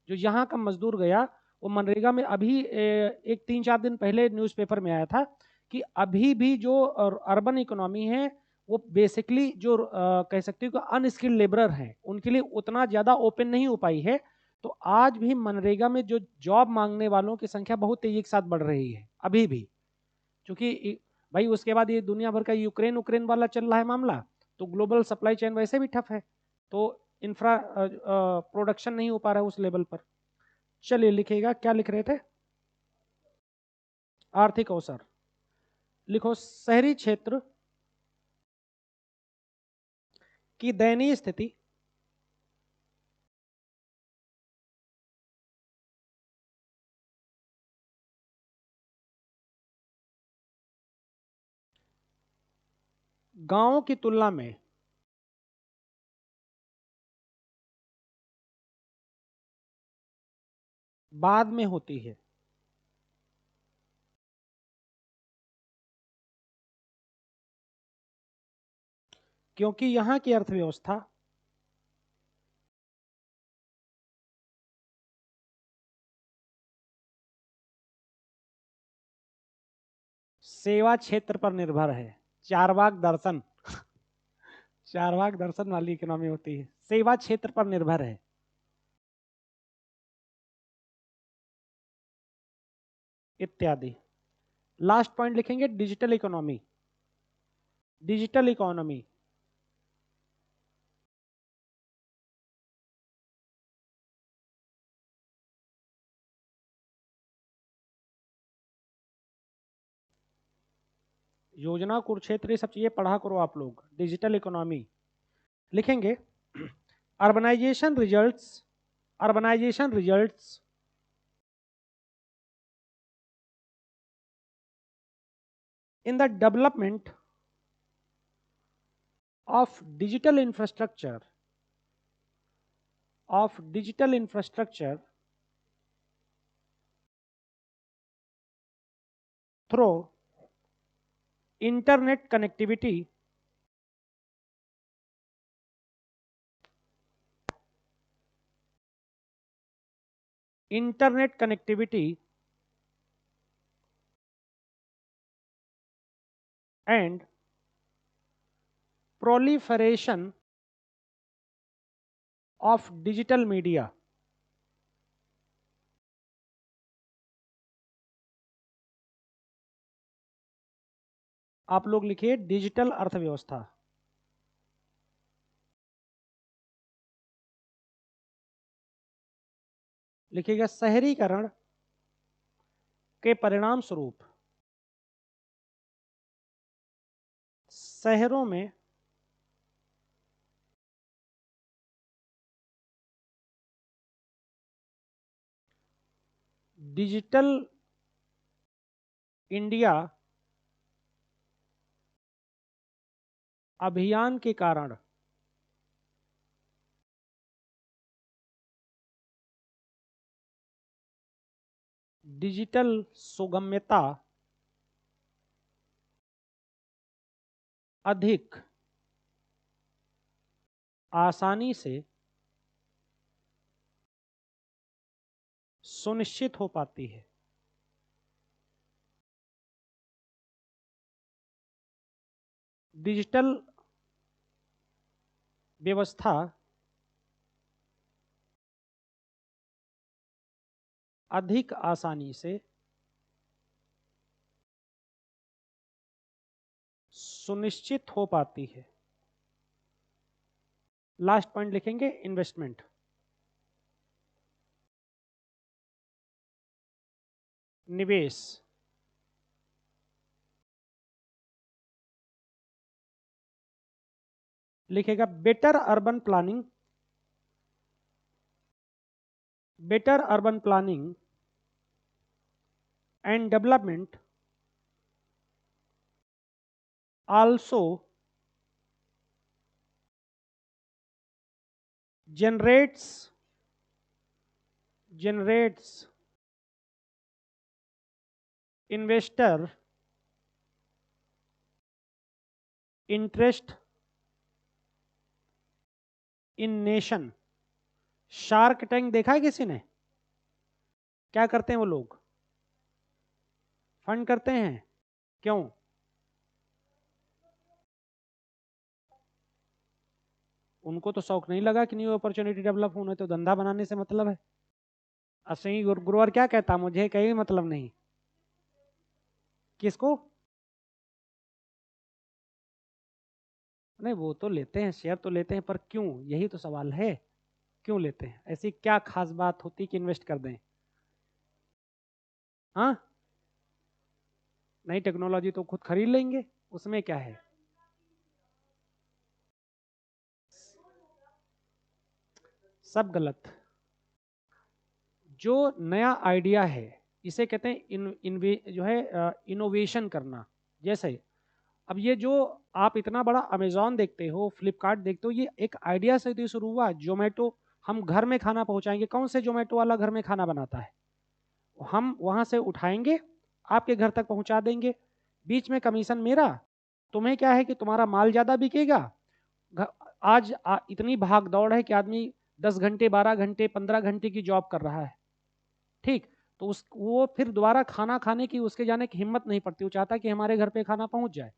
जो यहाँ का मजदूर गया वो मनरेगा में अभी एक 3-4 दिन पहले न्यूज़पेपर में आया था कि अभी भी जो अर्बन इकोनॉमी है वो बेसिकली जो कह सकते हो कि अनस्किल्ड लेबरर हैं उनके लिए उतना ज़्यादा ओपन नहीं हो पाई है। तो आज भी मनरेगा में जो जॉब मांगने वालों की संख्या बहुत तेजी के साथ बढ़ रही है अभी भी, क्योंकि भाई उसके बाद ये दुनिया भर का यूक्रेन उक्रेन वाला चल रहा है मामला, तो ग्लोबल सप्लाई चेन वैसे भी ठप है, तो इंफ्रा प्रोडक्शन नहीं हो पा रहा है उस लेवल पर। चलिए लिखिएगा, क्या लिख रहे थे? आर्थिक अवसर लिखो। शहरी क्षेत्र की दयनीय स्थिति गांवों की तुलना में बाद में होती है। क्योंकि यहां की अर्थव्यवस्था सेवा क्षेत्र पर निर्भर है। चारवाक दर्शन चारवाक दर्शन वाली इकोनॉमी होती है, सेवा क्षेत्र पर निर्भर है। इत्यादि। लास्ट पॉइंट लिखेंगे digital economy. Digital economy Yojana Kurukshetra ये सब चीजें पढ़ा करो आप लोग। डिजिटल इकोनॉमी लिखेंगे। Urbanization results, urbanization results in the development of digital infrastructure through internet connectivity and proliferation of digital media। आप लोग लिखिए डिजिटल अर्थव्यवस्था। लिखिएगा शहरीकरण के परिणाम स्वरूप शहरों में डिजिटल इंडिया अभियान के कारण डिजिटल सुगम्यता अधिक आसानी से सुनिश्चित हो पाती है। डिजिटल व्यवस्था अधिक आसानी से सुनिश्चित हो पाती है। लास्ट पॉइंट लिखेंगे इन्वेस्टमेंट। निवेश लिखेगा better urban planning and development also generates investor interest in nation. Shark tank देखा है किसी ने? क्या करते हैं वो लोग? फंड करते हैं। क्यों? उनको तो शौक नहीं लगा कि न्यू अपॉर्चुनिटी डेवलप होने, तो धंधा बनाने से मतलब है। असही गुरुवर क्या कहता, मुझे कहीं मतलब नहीं। किसको? नहीं, वो तो लेते हैं, शेयर तो लेते हैं, पर क्यों, यही तो सवाल है। क्यों लेते हैं? ऐसी क्या खास बात होती कि इन्वेस्ट कर दें? हाँ, नई टेक्नोलॉजी तो खुद खरीद लेंगे, उसमें क्या है। सब गलत। जो नया आइडिया है इसे कहते हैं जो है इनोवेशन करना। जैसे अब ये जो आप इतना बड़ा अमेजॉन देखते हो, फ्लिपकार्ट देखते हो, ये एक आइडिया से तो शुरू हुआ। जोमेटो, हम घर में खाना पहुंचाएंगे, कौन से जोमेटो वाला घर में खाना बनाता है? हम वहां से उठाएंगे, आपके घर तक पहुंचा देंगे, बीच में कमीशन मेरा। तुम्हें क्या है कि तुम्हारा माल ज्यादा बिकेगा। आज इतनी भाग दौड़ है कि आदमी 10 घंटे, 12 घंटे, 15 घंटे की जॉब कर रहा है। ठीक, तो उस वो फिर दोबारा खाना खाने की, उसके जाने की हिम्मत नहीं पड़ती। वो चाहता है कि हमारे घर पे खाना पहुंच जाए।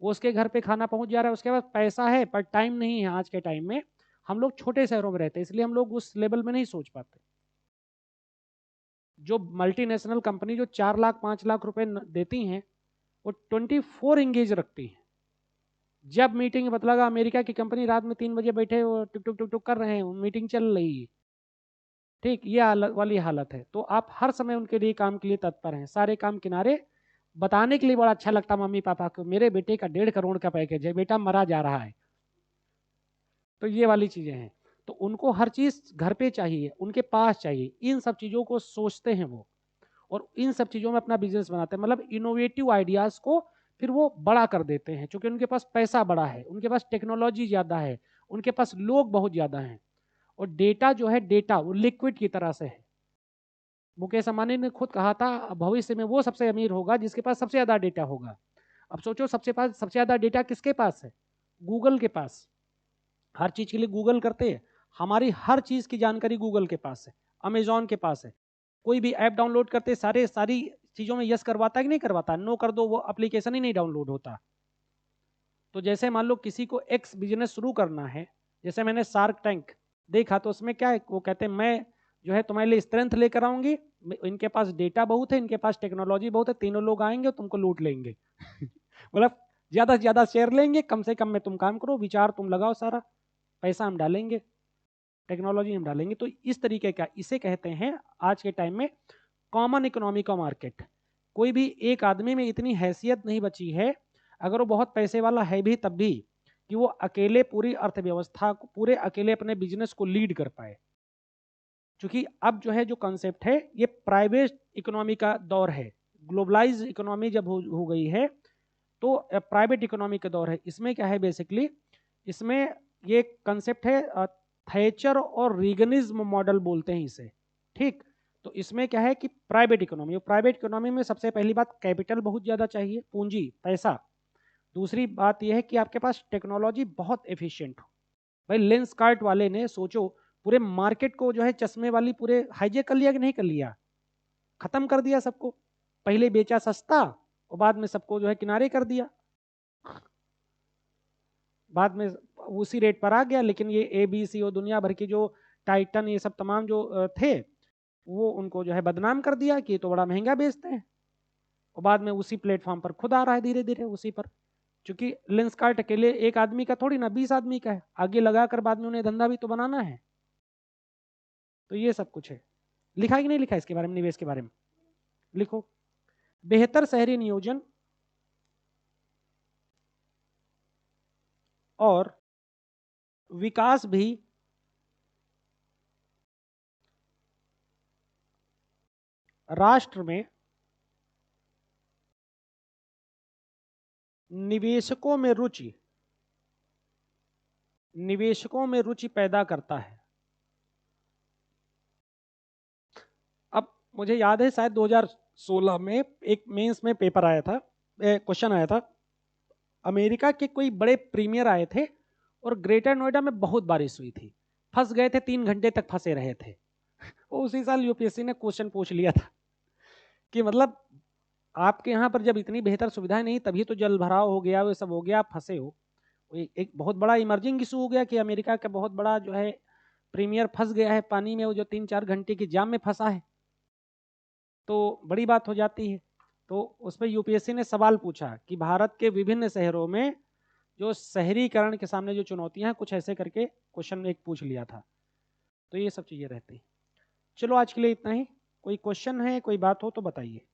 वो उसके घर पे खाना पहुंच जा रहा है, उसके पास पैसा है पर टाइम नहीं है। आज के टाइम में हम लोग छोटे शहरों में रहते हैं, इसलिए हम लोग उस लेवल में नहीं सोच पाते। जो मल्टीनेशनल कंपनी जो 4 लाख 5 लाख रुपए देती हैं, वो 24 इंगेज रखती हैं। जब मीटिंग मतलब अमेरिका की कंपनी रात में 3 बजे बैठे वो टुक टुक टुक टुक कर रहे हैं, मीटिंग चल रही है। ठीक, ये वाली हालत है। तो आप हर समय उनके लिए काम के लिए तत्पर हैं, सारे काम किनारे। बताने के लिए बड़ा अच्छा लगता मम्मी पापा को, मेरे बेटे का 1.5 करोड़ का पैकेज है, बेटा मरा जा रहा है। तो ये वाली चीजें हैं। तो उनको हर चीज घर पे चाहिए, उनके पास चाहिए, इन सब चीजों को सोचते हैं वो, और इन सब चीजों में अपना बिजनेस बनाते हैं। मतलब इनोवेटिव आइडियाज को फिर वो बड़ा कर देते हैं, क्योंकि उनके पास पैसा बड़ा है, उनके पास टेक्नोलॉजी ज्यादा है, उनके पास लोग बहुत ज्यादा हैं। और डेटा जो है, डेटा वो लिक्विड की तरह से है। मुकेश अंबानी ने खुद कहा था, भविष्य में वो सबसे अमीर होगा जिसके पास सबसे ज्यादा डेटा होगा। अब सोचो, सबसे ज्यादा डेटा किसके पास है? गूगल के पास। हर चीज के लिए गूगल करते हैं, हमारी हर चीज की जानकारी गूगल के पास है, अमेजॉन के पास है। कोई भी ऐप डाउनलोड करते सारी चीजों में यस करवाता है कि नहीं करवाता? नो कर दो, वो एप्लीकेशन ही नहीं डाउनलोड होता। तो जैसे मान लो किसी को एक्स बिजनेस शुरू करना है, जैसे मैंने शार्क टैंक देखा, तो उसमें क्या है, वो कहते हैं मैं जो है तुम्हारे लिए स्ट्रेंथ लेकर आऊंगी, इनके पास डेटा बहुत है, इनके पास टेक्नोलॉजी बहुत है, तीनों लोग आएंगे तुमको लूट लेंगे। मतलब ज्यादा से ज्यादा शेयर लेंगे, कम से कम में तुम काम करो, विचार तुम लगाओ, सारा पैसा हम डालेंगे, टेक्नोलॉजी हम डालेंगे। तो इस तरीके का इसे कहते हैं आज के टाइम में कॉमन इकोनॉमी का मार्केट। कोई भी एक आदमी में इतनी हैसियत नहीं बची है, अगर वो बहुत पैसे वाला है भी तब भी, कि वो अकेले पूरी अर्थव्यवस्था को, पूरे अकेले अपने बिजनेस को लीड कर पाए। क्योंकि अब जो है, जो कॉन्सेप्ट है, ये प्राइवेट इकोनॉमी का दौर है। ग्लोबलाइज इकोनॉमी जब हो गई है, तो प्राइवेट इकोनॉमी का दौर है। इसमें क्या है बेसिकली, इसमें ये कंसेप्ट है, थैचर और रीगनिज्म मॉडल बोलते हैं इसे। ठीक, तो इसमें क्या है कि प्राइवेट इकोनॉमी, प्राइवेट इकोनॉमी में सबसे पहली बात, कैपिटल बहुत ज़्यादा चाहिए, पूंजी, पैसा। दूसरी बात यह है कि आपके पास टेक्नोलॉजी बहुत एफिशिएंट हो। भाई लेंस कार्ट वाले ने सोचो, पूरे मार्केट को जो है चश्मे वाली पूरे हाईजेक कर लिया कि नहीं कर लिया? खत्म कर दिया सबको। पहले बेचा सस्ता और बाद में सबको जो है किनारे कर दिया। बाद में उसी रेट पर आ गया, लेकिन ये ABC और दुनिया भर की जो टाइटन, ये सब तमाम जो थे, वो उनको जो है बदनाम कर दिया कि ये तो बड़ा महंगा बेचते हैं। और बाद में उसी प्लेटफॉर्म पर खुद आ रहा है धीरे धीरे उसी पर। क्योंकि लेंस कार्ट अकेले एक आदमी का थोड़ी ना, 20 आदमी का है, आगे लगाकर बाद में उन्हें धंधा भी तो बनाना है। तो ये सब कुछ है। लिखा है कि नहीं लिखा इसके बारे में, निवेश के बारे में? लिखो। बेहतर शहरी नियोजन और विकास भी राष्ट्र में निवेशकों में रुचि निवेशकों में रुचि पैदा करता है। अब मुझे याद है शायद 2016 में एक मेंस में पेपर आया था, क्वेश्चन आया था, अमेरिका के कोई बड़े प्रीमियर आए थे और ग्रेटर नोएडा में बहुत बारिश हुई थी, फंस गए थे, 3 घंटे तक फंसे रहे थे। उसी साल यूपीएससी ने क्वेश्चन पूछ लिया था कि मतलब आपके यहाँ पर जब इतनी बेहतर सुविधाएं नहीं, तभी तो जल भराव हो गया, वो सब हो गया, आप फंसे हो। एक बहुत बड़ा इमर्जिंग इशू हो गया कि अमेरिका का बहुत बड़ा जो है प्रीमियर फंस गया है पानी में, वो जो 3-4 घंटे की जाम में फंसा है, तो बड़ी बात हो जाती है। तो उसमें यूपीएससी ने सवाल पूछा कि भारत के विभिन्न शहरों में जो शहरीकरण के सामने जो चुनौतियां हैं, कुछ ऐसे करके क्वेश्चन एक पूछ लिया था। तो ये सब चीज़ें रहती हैं। चलो आज के लिए इतना ही। कोई क्वेश्चन है, कोई बात हो तो बताइए।